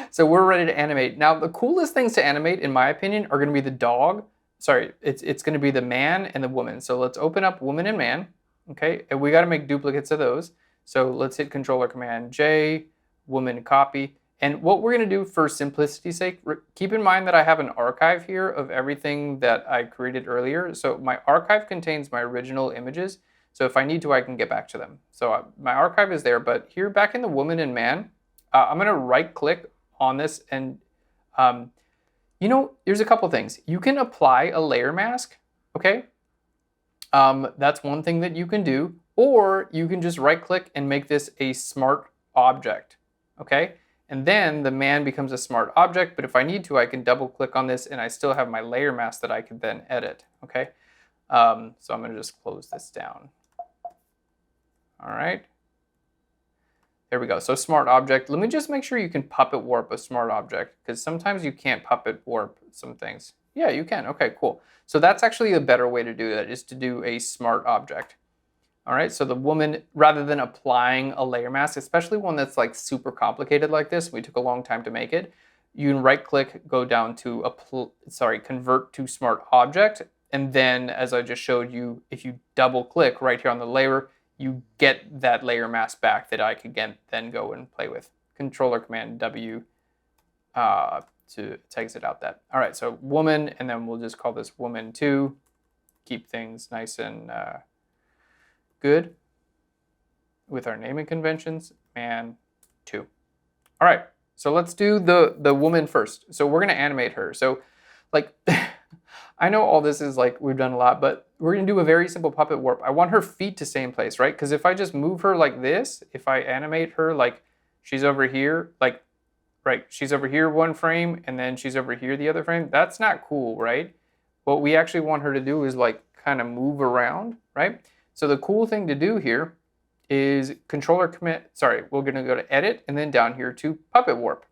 So we're ready to animate. Now the coolest things to animate, in my opinion, are gonna be the dog. Sorry, it's gonna be the man and the woman. So let's open up woman and man. Okay, and we gotta make duplicates of those. So let's hit Control or Command J, woman copy. And what we're gonna do for simplicity's sake, keep in mind that I have an archive here of everything that I created earlier. So my archive contains my original images. So if I need to, I can get back to them. So my archive is there, but here back in the woman and man, I'm gonna right click on this and you know, there's a couple things. You can apply a layer mask, okay? That's one thing that you can do, or you can just right click and make this a smart object, okay? And then the man becomes a smart object, but if I need to, I can double click on this and I still have my layer mask that I can then edit, okay? So I'm gonna just close this down. All right. There we go. So smart object. Let me just make sure you can puppet warp a smart object, because sometimes you can't puppet warp some things. Yeah, you can. Okay, cool. So that's actually a better way to do that, is to do a smart object. All right, so the woman, rather than applying a layer mask, especially one that's like super complicated like this, we took a long time to make it, you can right click, go down to convert to smart object, and then as I just showed you, if you double click right here on the layer, you get that layer mask back that I could then go and play with. Control or Command W to exit out that. All right, so woman, and then we'll just call this woman 2. Keep things nice and good with our naming conventions. Man 2. All right, so let's do the woman first. So we're gonna animate her. So like, I know all this is like, we've done a lot, but we're gonna do a very simple puppet warp. I want her feet to stay in place, right? Because if I just move her like this, if I animate her like she's over here, like, right, she's over here one frame, and then she's over here the other frame, that's not cool, right? What we actually want her to do is like kind of move around, right? So the cool thing to do here is Control or Command, we're gonna go to Edit, and then down here to Puppet Warp.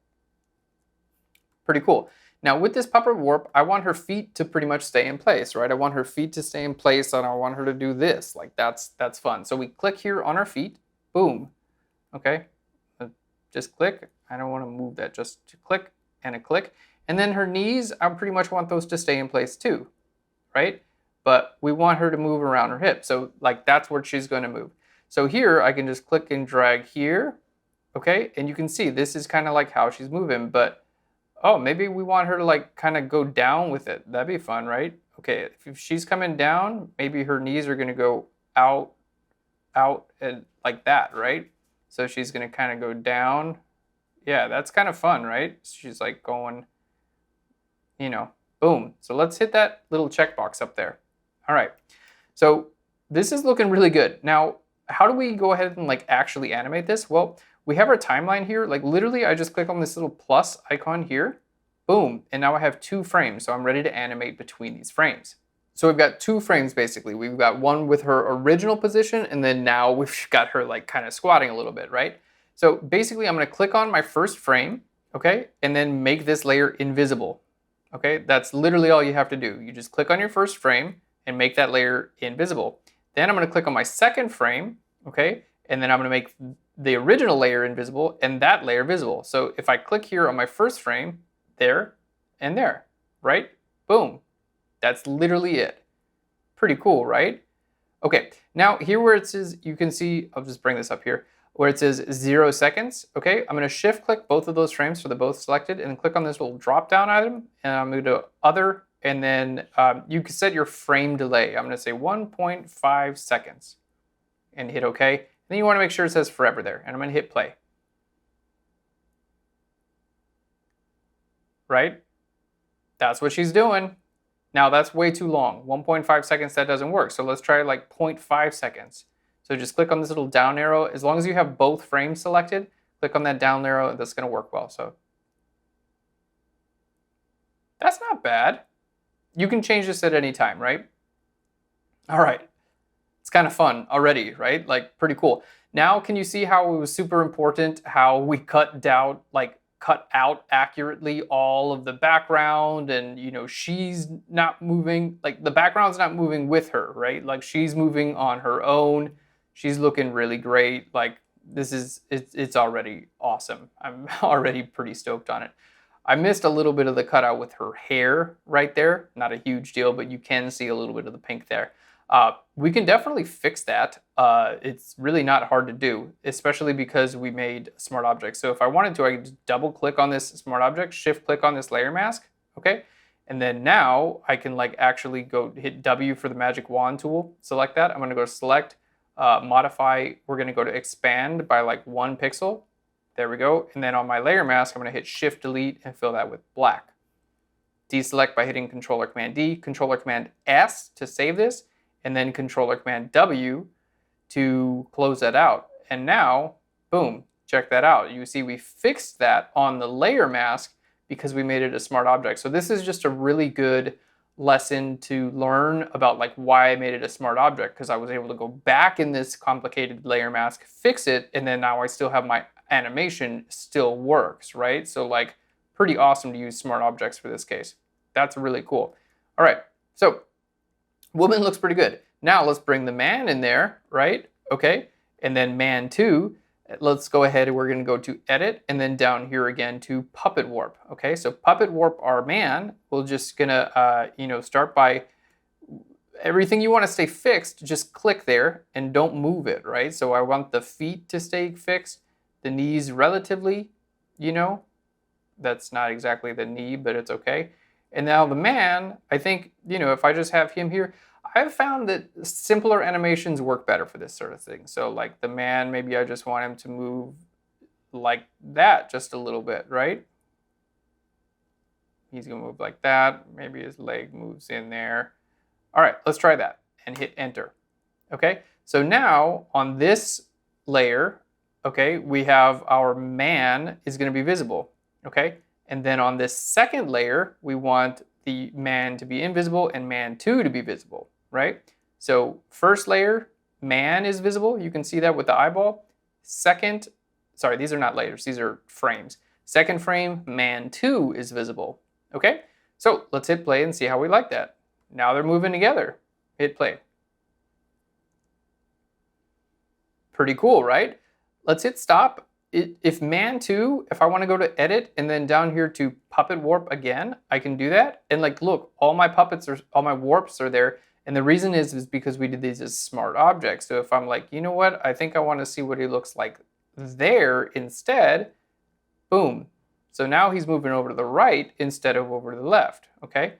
Pretty cool. Now with this puppet warp, I want her feet to pretty much stay in place, right? I want her feet to stay in place, and I want her to do this. Like that's fun. So we click here on our feet, boom, okay? Just click. I don't want to move that, just click and a click. And then her knees, I pretty much want those to stay in place too, right? But we want her to move around her hip. So like that's where she's going to move. So here I can just click and drag here, okay? And you can see this is kind of like how she's moving, but Oh, maybe we want her to like kind of go down with it. That'd be fun, right? Okay, if she's coming down, maybe her knees are gonna go out, out, and like that, right? So she's gonna kind of go down. Yeah, that's kind of fun, right? She's like going, you know, boom. So let's hit that little checkbox up there. All right, so this is looking really good. Now, how do we go ahead and like actually animate this? Well, we have our timeline here. Like literally, I just click on this little plus icon here, boom, and now I have 2 frames. So I'm ready to animate between these frames. So we've got 2 frames basically. We've got one with her original position, and then now we've got her like kind of squatting a little bit, right? So basically, I'm gonna click on my first frame, okay, and then make this layer invisible. Okay, that's literally all you have to do. You just click on your first frame and make that layer invisible. Then I'm gonna click on my second frame, okay, and then I'm gonna make the original layer invisible and that layer visible. So if I click here on my first frame, there and there, right? Boom. That's literally it. Pretty cool, right? Okay, now here where it says, you can see, I'll just bring this up here, where it says 0 seconds, okay? I'm gonna shift click both of those frames so they're both selected and click on this little drop down item, and I'm gonna do other, and then you can set your frame delay. I'm gonna say 1.5 seconds and hit okay. And then you wanna make sure it says forever there, and I'm gonna hit play. Right? That's what she's doing. Now that's way too long. 1.5 seconds, that doesn't work. So let's try like 0.5 seconds. So just click on this little down arrow. As long as you have both frames selected, click on that down arrow, that's gonna work well. So that's not bad. You can change this at any time, right? All right, it's kind of fun already, right? Like pretty cool. Now, can you see how it was super important how we cut out accurately all of the background, and you know, she's not moving, like the background's not moving with her, right? Like she's moving on her own. She's looking really great. Like this is, it's already awesome. I'm already pretty stoked on it. I missed a little bit of the cutout with her hair right there. Not a huge deal, but you can see a little bit of the pink there. We can definitely fix that. It's really not hard to do, especially because we made a smart object. So if I wanted to, I could just double click on this smart object, shift click on this layer mask, okay? And then now I can like actually go hit W for the magic wand tool, select that. I'm gonna go to select, modify, we're gonna go to expand by like 1 pixel. There we go. And then on my layer mask, I'm gonna hit shift delete and fill that with black. Deselect by hitting Controller Command D, Controller Command S to save this, and then Controller Command W to close that out. And now, boom, check that out. You see we fixed that on the layer mask because we made it a smart object. So this is just a really good lesson to learn about like why I made it a smart object, because I was able to go back in this complicated layer mask, fix it, and then now I still have my animation still works, right? So like pretty awesome to use smart objects for this case. That's really cool. All right, so woman looks pretty good. Now let's bring the man in there, right? Okay, and then man 2. Let's go ahead and we're gonna go to edit and then down here again to puppet warp. Okay, so puppet warp our man. We're just gonna, start by everything you wanna stay fixed, just click there and don't move it, right? So I want the feet to stay fixed, the knees relatively, that's not exactly the knee, but it's okay. And now the man, I think, if I just have him here, I've found that simpler animations work better for this sort of thing. So like the man, maybe I just want him to move like that just a little bit, right? He's gonna move like that. Maybe his leg moves in there. All right, let's try that and hit enter. Okay, so now on this layer, okay, we have our man is gonna be visible, okay? And then on this second layer, we want the man to be invisible and man 2 to be visible, right? So first layer, man is visible. You can see that with the eyeball. Second, sorry, these are not layers, these are frames. Second frame, man 2 is visible, okay? So let's hit play and see how we like that. Now they're moving together. Hit play. Pretty cool, right? Let's hit stop. If man 2, if I want to go to edit and then down here to puppet warp again, I can do that. And like, look, all my warps are there. And the reason is because we did these as smart objects. So if I'm like, you know what, I think I want to see what he looks like there instead, boom, So now he's moving over to the right instead of over to the left, okay?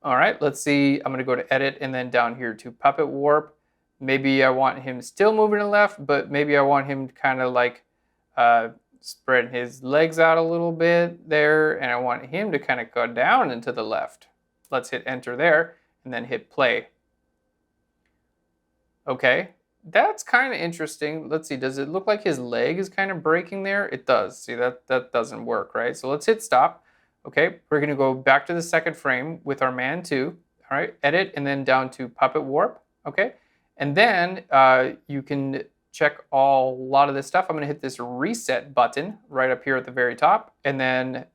All right, let's see. I'm gonna go to edit and then down here to puppet warp. Maybe I want him still moving to the left, but maybe I want him kind of like spread his legs out a little bit there, and I want him to kind of go down into the left. Let's hit enter there and then hit play. Okay, that's kind of interesting. Let's see, does it look like his leg is kind of breaking there? It does. See, that doesn't work, right? So let's hit stop. Okay, we're gonna go back to the second frame with our man 2. All right, edit and then down to puppet warp. Okay, and then you can check a lot of this stuff. I'm gonna hit this reset button right up here at the very top, and then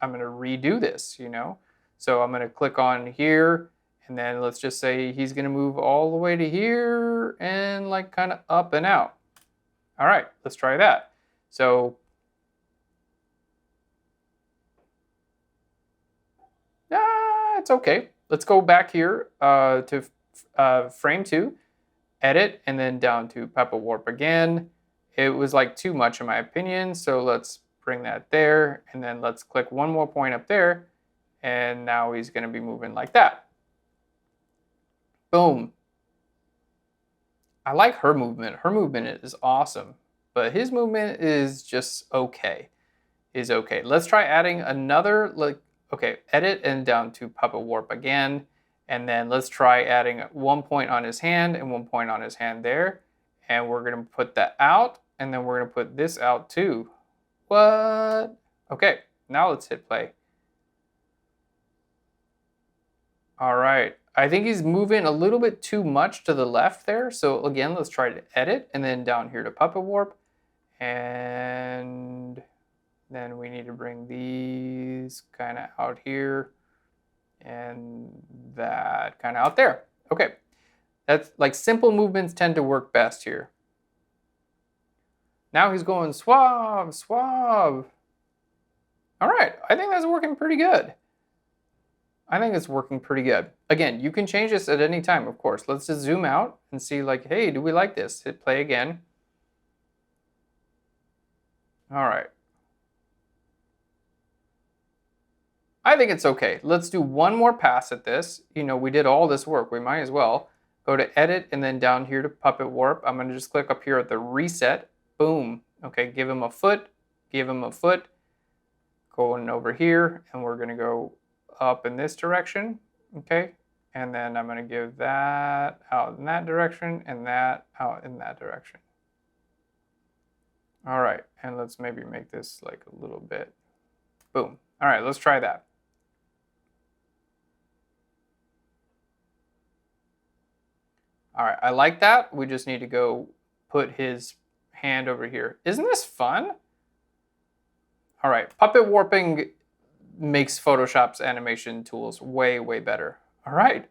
I'm gonna redo this, you know? So I'm gonna click on here, and then let's just say he's gonna move all the way to here and like kind of up and out. All right, let's try that. So, it's okay. Let's go back here to frame 2, edit, and then down to puppet warp again. It was like too much in my opinion, so let's bring that there, and then let's click one more point up there, and now he's gonna be moving like that. Boom. I like her movement. Her movement is awesome, but his movement is just okay. Let's try adding another, okay, edit and down to puppet warp again. And then let's try adding 1 point on his hand and 1 point on his hand there. And we're gonna put that out, and then we're gonna put this out too. What? Okay, now let's hit play. All right, I think he's moving a little bit too much to the left there. So again, let's try to edit and then down here to puppet warp. And then we need to bring these kind of out here and that kind of out there. Okay, that's like simple movements tend to work best here. Now he's going suave, suave. All right, I think that's working pretty good. I think it's working pretty good. Again, you can change this at any time, of course. Let's just zoom out and see like, hey, do we like this? Hit play again. All right. I think it's okay. Let's do one more pass at this. You know, we did all this work. We might as well go to edit and then down here to puppet warp. I'm gonna just click up here at the reset. Boom. Okay, give him a foot, give him a foot. Going over here, and we're gonna go up in this direction, okay? And then I'm gonna give that out in that direction and that out in that direction. All right, and let's maybe make this like a little bit, boom. All right, let's try that. All right, I like that. We just need to go put his hand over here. Isn't this fun? All right, puppet warping makes Photoshop's animation tools way, way better. All right,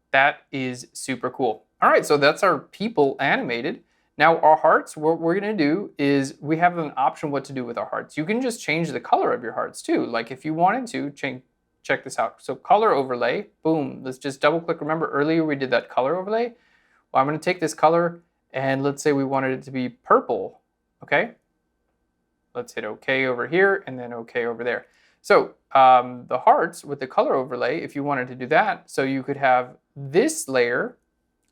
that is super cool. All right, so that's our people animated. Now our hearts, what we're gonna do is we have an option what to do with our hearts. You can just change the color of your hearts too. Like if you wanted to, check this out. So color overlay, boom, let's just double click. Remember earlier we did that color overlay? Well, I'm gonna take this color and let's say we wanted it to be purple, okay? Let's hit okay over here and then okay over there. So the hearts with the color overlay, if you wanted to do that, so you could have this layer,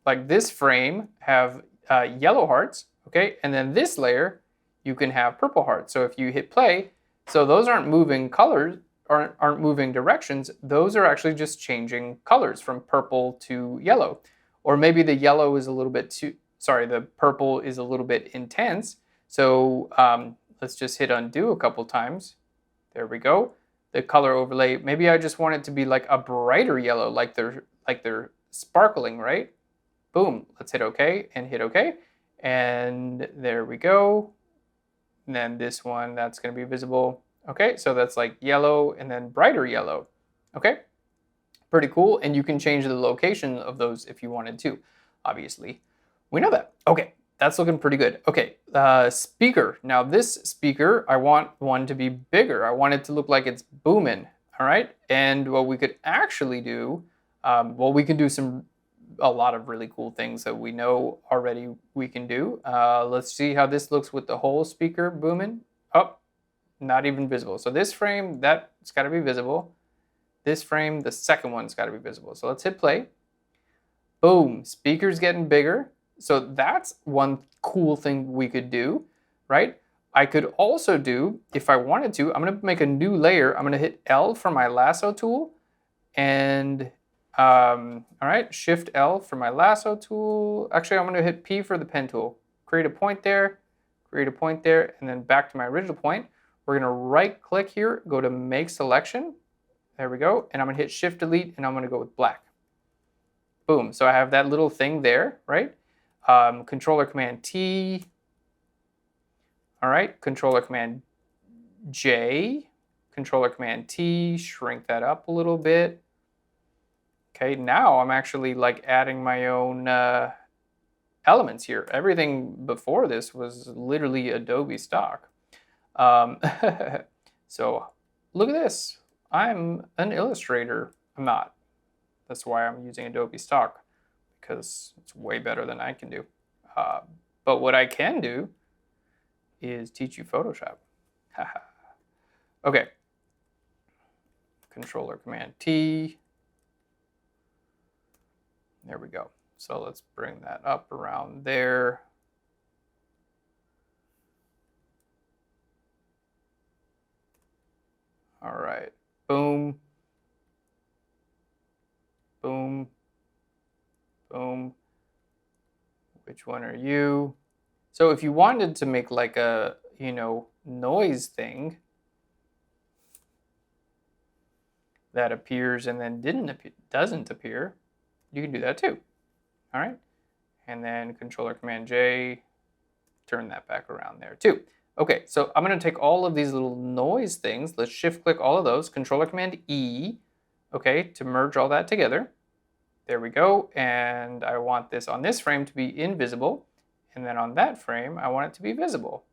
like this frame, have yellow hearts, okay? And then this layer, you can have purple hearts. So if you hit play, so those aren't moving colors, aren't moving directions, those are actually just changing colors from purple to yellow. Or maybe the yellow is a little bit too, sorry, the purple is a little bit intense. So let's just hit undo a couple times. There we go. The color overlay, maybe I just want it to be like a brighter yellow, like they're sparkling, right? Boom, let's hit okay and hit okay. And there we go. And then this one, that's gonna be visible. Okay, so that's like yellow and then brighter yellow. Okay, pretty cool. And you can change the location of those if you wanted to, obviously. We know that. Okay, that's looking pretty good. Okay, speaker. Now this speaker, I want one to be bigger. I want it to look like it's booming, all right? And what we could actually do, well, we can do a lot of really cool things that we know already we can do. Let's see how this looks with the whole speaker booming. Oh, not even visible. So this frame, that's got to be visible. This frame, the second one's got to be visible. So let's hit play. Boom, speaker's getting bigger. So that's one cool thing we could do, right? I could also do, if I wanted to, I'm gonna make a new layer. I'm gonna hit L for my lasso tool, and all right, Shift L for my lasso tool. Actually, I'm gonna hit P for the pen tool. Create a point there, and then back to my original point. We're gonna right click here, go to make selection. There we go, and I'm gonna hit Shift Delete, and I'm gonna go with black. Boom, so I have that little thing there, right? Controller Command T. All right, Controller Command J, Controller Command T, shrink that up a little bit. Okay, now I'm actually like adding my own elements here. Everything before this was literally Adobe stock. So look at this. I'm an illustrator. I'm not. That's why I'm using Adobe stock, because it's way better than I can do. But what I can do is teach you Photoshop. Okay. Controller Command T. There we go. So let's bring that up around there. All right. Boom. Boom. Boom. Which one are you? So if you wanted to make like a, noise thing that appears and then doesn't appear, you can do that too. All right. And then Controller Command J, turn that back around there too. Okay, so I'm going to take all of these little noise things. Let's shift click all of those. Controller Command E, okay, to merge all that together. There we go. And I want this on this frame to be invisible. And then on that frame, I want it to be visible.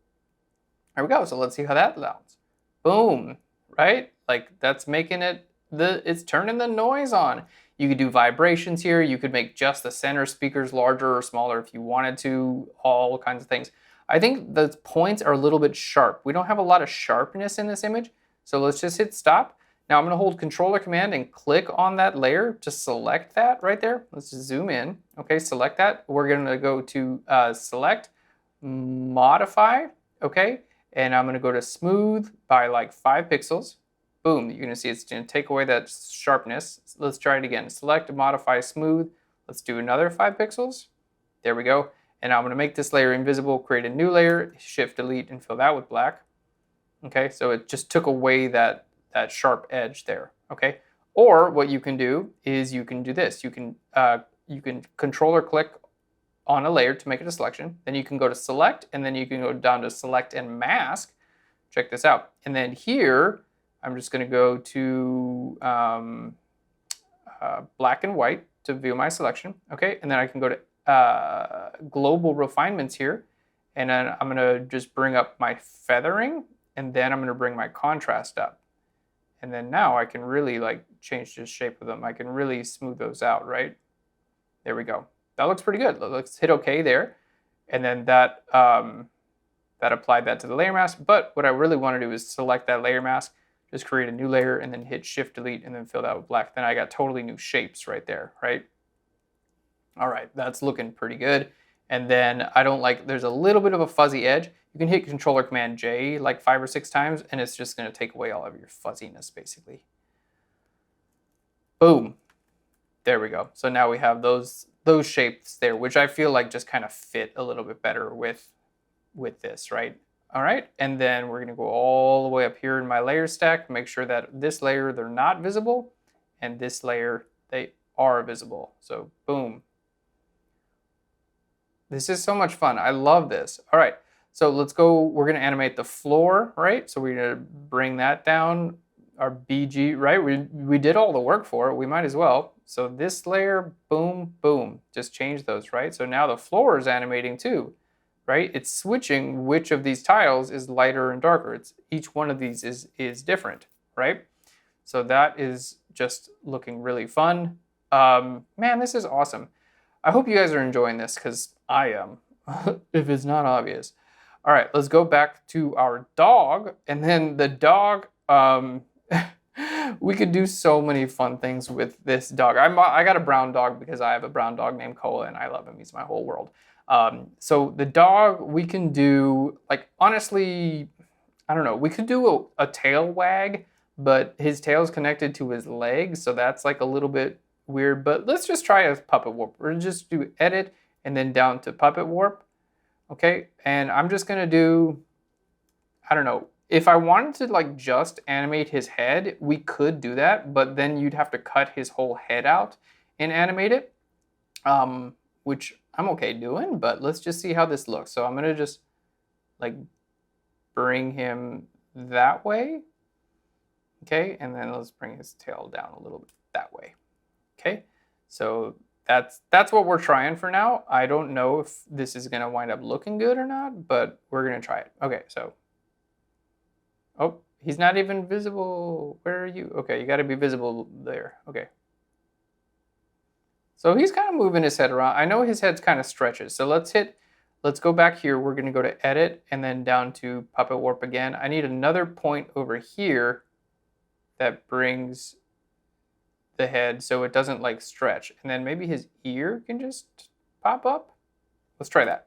There we go. So let's see how that sounds. Boom, right? Like that's making it, it's turning the noise on. You could do vibrations here. You could make just the center speakers larger or smaller if you wanted to, all kinds of things. I think the points are a little bit sharp. We don't have a lot of sharpness in this image. So let's just hit stop. Now I'm going to hold Controller Command and click on that layer to select that right there. Let's just zoom in. Okay, select that. We're going to go to select, modify, okay? And I'm going to go to smooth by like 5 pixels. Boom, you're going to see it's going to take away that sharpness. Let's try it again. Select, modify, smooth. Let's do another 5 pixels. There we go. And I'm going to make this layer invisible, create a new layer, Shift Delete, and fill that with black. Okay, so it just took away that sharp edge there. Okay, or what you can do is you can do this. You can controller click on a layer to make it a selection. Then you can go to select, and then you can go down to select and mask. Check this out. And then here, I'm just going to go to black and white to view my selection. Okay, and then I can go to global refinements here, and then I'm going to just bring up my feathering, and then I'm going to bring my contrast up. And then now I can really like change the shape of them. I can really smooth those out, right? There we go. That looks pretty good. Let's hit OK there. And then that applied that to the layer mask. But what I really want to do is select that layer mask, just create a new layer, and then hit Shift Delete, and then fill that with black. Then I got totally new shapes right there, right? All right, that's looking pretty good. And then I don't like, there's a little bit of a fuzzy edge. You can hit Controller Command J like 5 or 6 times, and it's just going to take away all of your fuzziness, basically. Boom. There we go. So now we have those shapes there, which I feel like just kind of fit a little bit better with this, right? All right, and then we're going to go all the way up here in my layer stack, make sure that this layer, they're not visible, and this layer, they are visible. So boom. This is so much fun. I love this. All right, so let's go. We're going to animate the floor, right? So we're going to bring that down, our BG, right? We did all the work for it. We might as well. So this layer, boom, boom. Just change those, right? So now the floor is animating too, right? It's switching which of these tiles is lighter and darker. It's each one of these is different, right? So that is just looking really fun. Man, this is awesome. I hope you guys are enjoying this, because I am, if it's not obvious. All right, let's go back to our dog. And then the dog, we could do so many fun things with this dog. I got a brown dog because I have a brown dog named Koa and I love him. He's my whole world. So the dog, we can do, like, honestly, I don't know. We could do a tail wag, but his tail's connected to his legs, so that's like a little bit weird. But let's just try a puppet warp. We'll just do edit and then down to puppet warp. Okay, and I'm just gonna do, I don't know. If I wanted to like just animate his head, we could do that, but then you'd have to cut his whole head out and animate it, which I'm okay doing, but let's just see how this looks. So I'm gonna just like bring him that way. Okay, and then let's bring his tail down a little bit that way. Okay, so that's what we're trying for now. I don't know if this is gonna wind up looking good or not, but we're gonna try it. Okay, so, oh, he's not even visible. Where are you? Okay, you gotta be visible there. Okay. So he's kind of moving his head around. I know his head's kind of stretches. So let's go back here. We're gonna go to edit and then down to puppet warp again. I need another point over here that brings the head so it doesn't like stretch. And then maybe his ear can just pop up. Let's try that.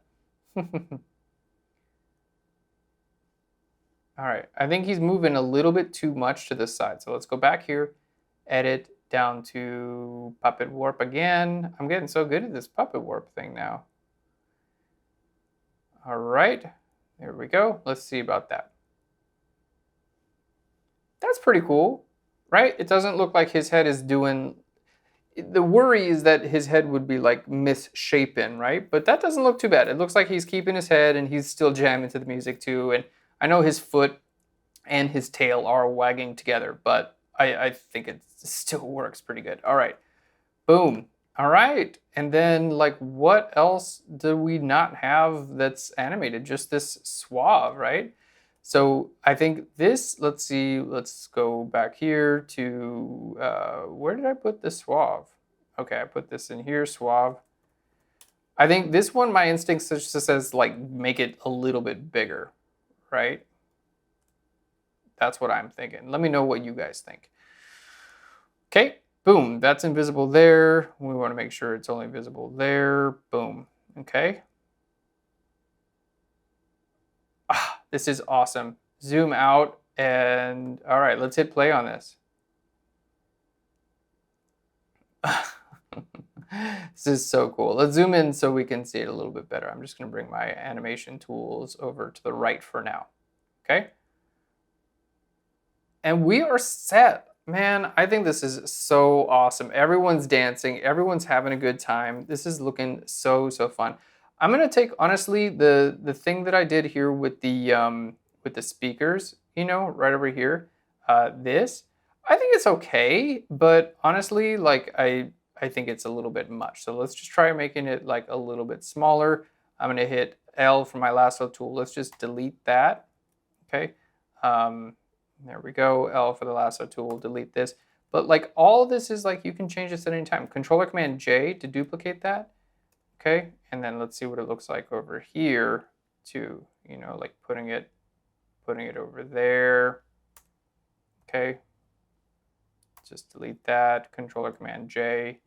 All right, I think he's moving a little bit too much to this side. So let's go back here, edit down to puppet warp again. I'm getting so good at this puppet warp thing now. All right, there we go. Let's see about that. That's pretty cool, right? It doesn't look like his head is doing, the worry is that his head would be like misshapen, right? But that doesn't look too bad. It looks like he's keeping his head and he's still jamming to the music too. And I know his foot and his tail are wagging together, but I think it still works pretty good. All right, boom. All right, and then like what else do we not have that's animated? Just this suave, right? So I think this, let's see, let's go back here to, where did I put the suave? Okay, I put this in here, suave. I think this one, my instinct just says like, make it a little bit bigger, right? That's what I'm thinking. Let me know what you guys think. Okay, boom, that's invisible there. We want to make sure it's only visible there. Boom, okay. Ah, this is awesome. Zoom out and all right, let's hit play on this. This is so cool. Let's zoom in so we can see it a little bit better. I'm just gonna bring my animation tools over to the right for now, okay? And we are set. Man, I think this is so awesome. Everyone's dancing, everyone's having a good time. This is looking so fun. I'm gonna take, honestly, the thing that I did here with the speakers, you know, right over here, this, I think it's okay, but honestly, like I think it's a little bit much. So let's just try making it like a little bit smaller. I'm gonna hit L for my lasso tool. Let's just delete that, okay? There we go, L for the lasso tool, delete this. But like all this is like, you can change this at any time. Controller Command J to duplicate that, okay? And then let's see what it looks like over here too, you know, like putting it over there, okay? Just delete that, Controller Command J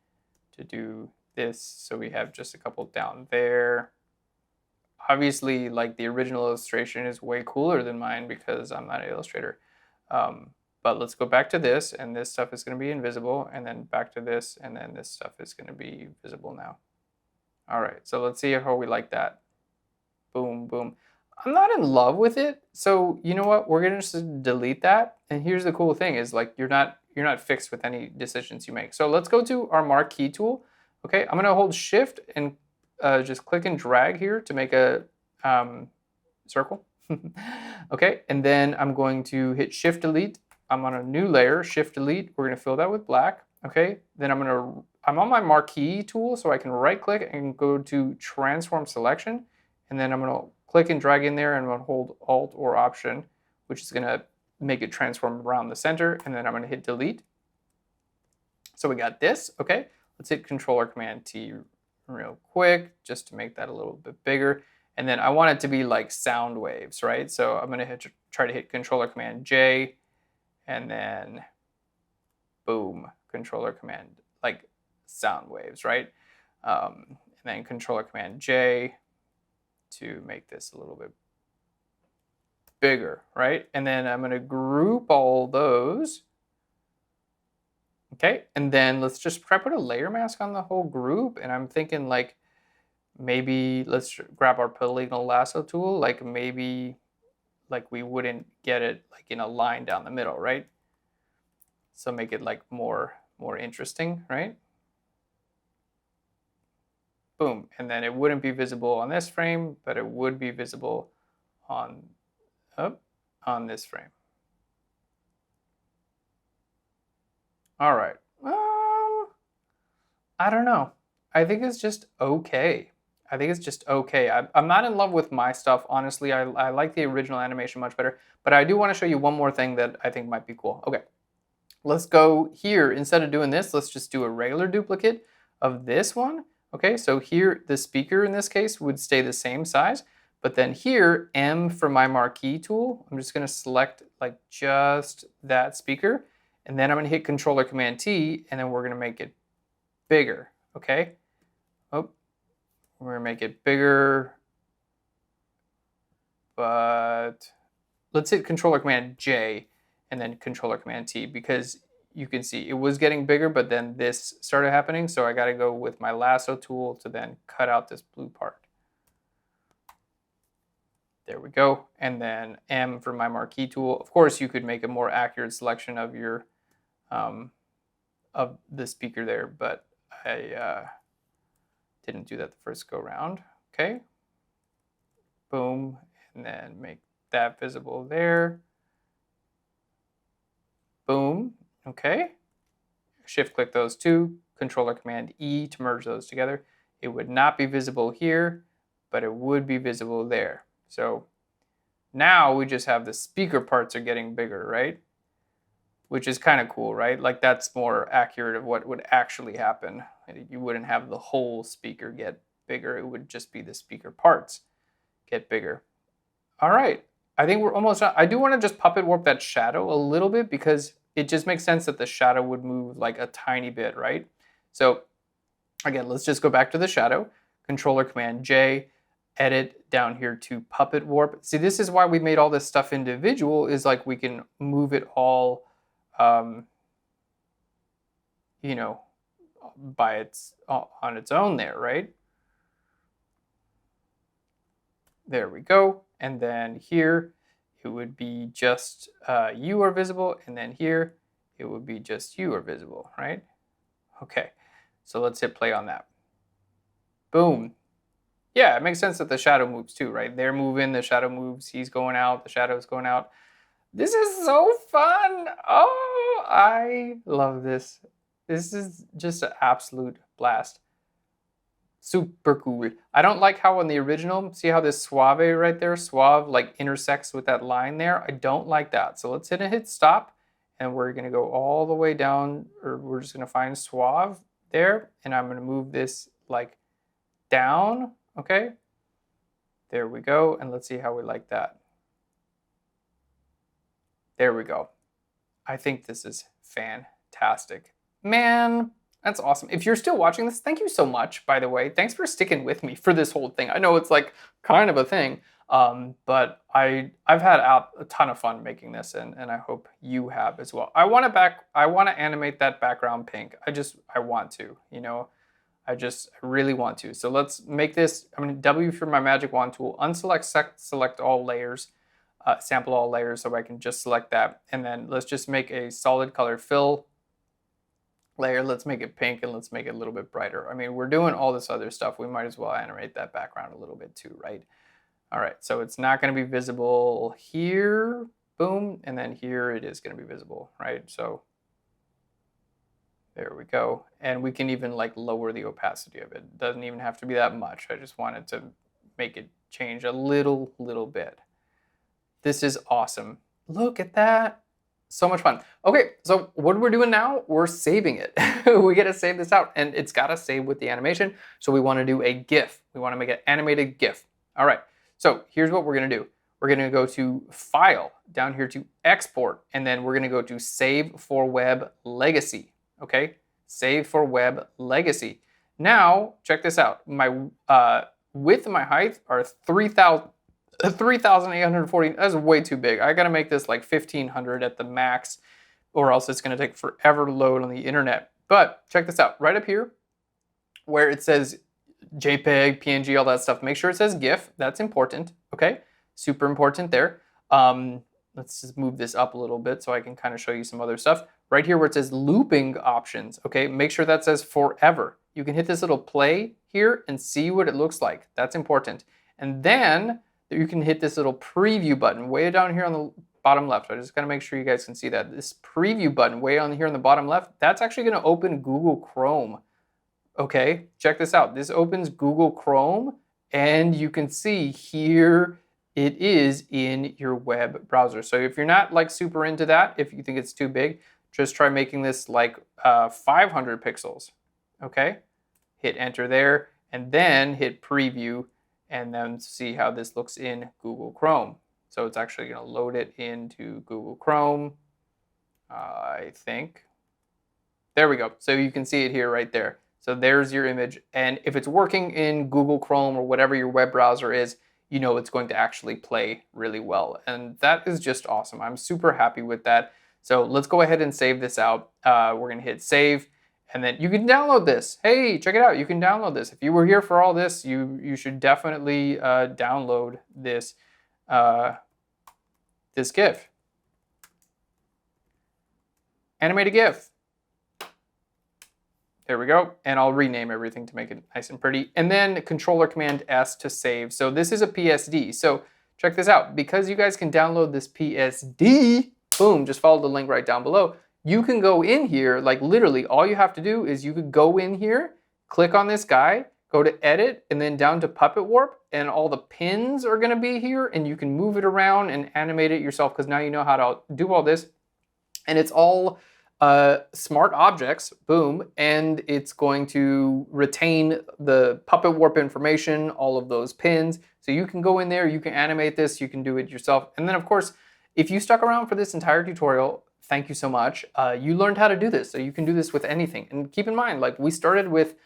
to do this. So we have just a couple down there. Obviously, like the original illustration is way cooler than mine because I'm not an illustrator. But let's go back to this, and this stuff is going to be invisible, and then back to this, and then this stuff is going to be visible now. All right, so let's see how we like that. Boom, boom. I'm not in love with it, so you know what? We're going to just delete that. And here's the cool thing is like you're not fixed with any decisions you make. So let's go to our marquee tool. Okay, I'm going to hold Shift and just click and drag here to make a circle. Okay, and then I'm going to hit Shift Delete. I'm on a new layer, Shift Delete. We're going to fill that with black. Okay, then I'm on my marquee tool, so I can right click and go to Transform Selection, and then I'm going to click and drag in there, and I'm going to hold Alt or Option, which is going to make it transform around the center, and then I'm going to hit Delete. So we got this. Okay, let's hit Controller Command T real quick just to make that a little bit bigger. And then I want it to be like sound waves, right? So I'm gonna try to hit Controller Command J, and then boom, Controller Command, like sound waves, right? And then Controller Command J to make this a little bit bigger, right? And then I'm gonna group all those. Okay, and then let's just try put a layer mask on the whole group. And I'm thinking like, maybe let's grab our Polygonal Lasso Tool, like maybe like we wouldn't get it like in a line down the middle, right? So make it like more interesting, right? Boom, and then it wouldn't be visible on this frame, but it would be visible on this frame. All right, I don't know. I think it's just okay. I think it's just okay. I'm not in love with my stuff, honestly. I like the original animation much better, but I do want to show you one more thing that I think might be cool. Okay, let's go here. Instead of doing this, let's just do a regular duplicate of this one. Okay, so here, the speaker in this case would stay the same size, but then here, M for my marquee tool, I'm just gonna select like just that speaker, and then I'm gonna hit Controller Command T, and then we're gonna make it bigger, okay? Oh, we're gonna make it bigger, but let's hit Controller Command J and then Controller Command T, because you can see it was getting bigger, but then this started happening. So I got to go with my lasso tool to then cut out this blue part. There we go. And then M for my marquee tool. Of course, you could make a more accurate selection of your of the speaker there, but I didn't do that the first go round. Okay. Boom, and then make that visible there. Boom. Okay, shift click those two, Controller Command E to merge those together. It would not be visible here, but it would be visible there. So now we just have the speaker parts are getting bigger, right? Which is kind of cool, right? Like that's more accurate of what would actually happen. You wouldn't have the whole speaker get bigger. It would just be the speaker parts get bigger. All right, I think we're almost done. I do want to just puppet warp that shadow a little bit because it just makes sense that the shadow would move like a tiny bit, right? So again, let's just go back to the shadow, Controller Command J, edit down here to puppet warp. See, this is why we made all this stuff individual, is like we can move it all, you know, on its own there, right? There we go. And then here, it would be just you are visible, and then here it would be just you are visible, right? Okay, so let's hit play on that. Boom. Yeah, it makes sense that the shadow moves too, right? They're moving, the shadow moves, he's going out, the shadow's going out. This is so fun. Oh, I love this. This is just an absolute blast. Super cool. I don't like how on the original, see how this suave right there, suave like intersects with that line there? I don't like that. So let's hit stop, and we're gonna go all the way down, or we're just gonna find suave there, and I'm gonna move this like down, okay? There we go, and let's see how we like that. There we go. I think this is fantastic. Man, that's awesome. If you're still watching this, thank you so much, by the way. Thanks for sticking with me for this whole thing. I know it's like kind of a thing, but I've had a ton of fun making this, and I hope you have as well. I want to animate that background pink. I want to, you know, I really want to. So let's make this, I'm going to W for my magic wand tool, unselect, select all layers, sample all layers, so I can just select that. And then let's just make a solid color fill layer. Let's make it pink, and let's make it a little bit brighter. I mean, we're doing all this other stuff. We might as well animate that background a little bit too, right? All right, so it's not going to be visible here, boom, and then here it is going to be visible, right? So there we go. And we can even like lower the opacity of it. It doesn't even have to be that much. I just wanted to make it change a little bit. This is awesome. Look at that. So much fun. Okay, so what we're doing now, we're saving it. We got to save this out, and it's got to save with the animation. So we want to do a GIF. We want to make an animated GIF. All right, so here's what we're gonna do. We're gonna go to File, down here to Export, and then we're gonna go to Save for Web Legacy, okay? Save for Web Legacy. Now, check this out. My width and my height are 3,840. That's way too big. I gotta make this like 1,500 at the max, or else it's gonna take forever to load on the internet. But check this out, right up here, where it says JPEG, PNG, all that stuff, make sure it says GIF. That's important, okay? Super important there. Let's just move this up a little bit so I can kind of show you some other stuff. Right here where it says looping options, okay? Make sure that says forever. You can hit this little play here and see what it looks like. That's important. And then you can hit this little preview button way down here on the bottom left. I just gotta make sure you guys can see that. This preview button way on here on the bottom left, that's actually gonna open Google Chrome. Okay, check this out. This opens Google Chrome, and you can see here it is in your web browser. So if you're not like super into that, if you think it's too big, just try making this like 500 pixels. Okay, hit enter there, and then hit preview, and then see how this looks in Google Chrome. So it's actually going to load it into Google Chrome, I think. There we go. So you can see it here right there. So there's your image. And if it's working in Google Chrome or whatever your web browser is, you know it's going to actually play really well. And that is just awesome. I'm super happy with that. So let's go ahead and save this out. We're going to hit save. And then you can download this. Hey, check it out. You can download this. If you were here for all this, you should definitely download this, this GIF. Animate a GIF. There we go. And I'll rename everything to make it nice and pretty. And then Controller Command S to save. So this is a PSD. So check this out. Because you guys can download this PSD, boom, just follow the link right down below. You can go in here, like literally all you have to do is you could go in here, click on this guy, go to edit, and then down to puppet warp, and all the pins are gonna be here, and you can move it around and animate it yourself, because now you know how to do all this. And it's all smart objects, boom, and it's going to retain the puppet warp information, all of those pins. So you can go in there, you can animate this, you can do it yourself. And then of course, if you stuck around for this entire tutorial, thank you so much. You learned how to do this, so you can do this with anything. And keep in mind, like we started with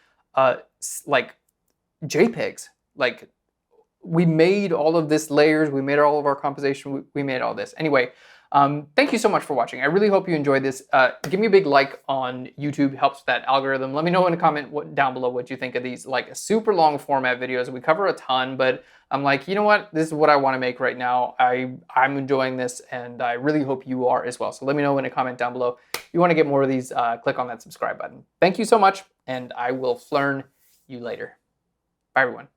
like JPEGs. Like we made all of this layers, we made all of our composition, we made all this. Anyway, thank you so much for watching. I really hope you enjoyed this. Give me a big like on YouTube, helps with that algorithm. Let me know in a comment down below what you think of these like super long format videos. We cover a ton, but I'm like, you know what? This is what I want to make right now. I'm enjoying this, and I really hope you are as well. So let me know in a comment down below. If you want to get more of these, click on that subscribe button. Thank you so much, and I will Phlearn you later. Bye, everyone.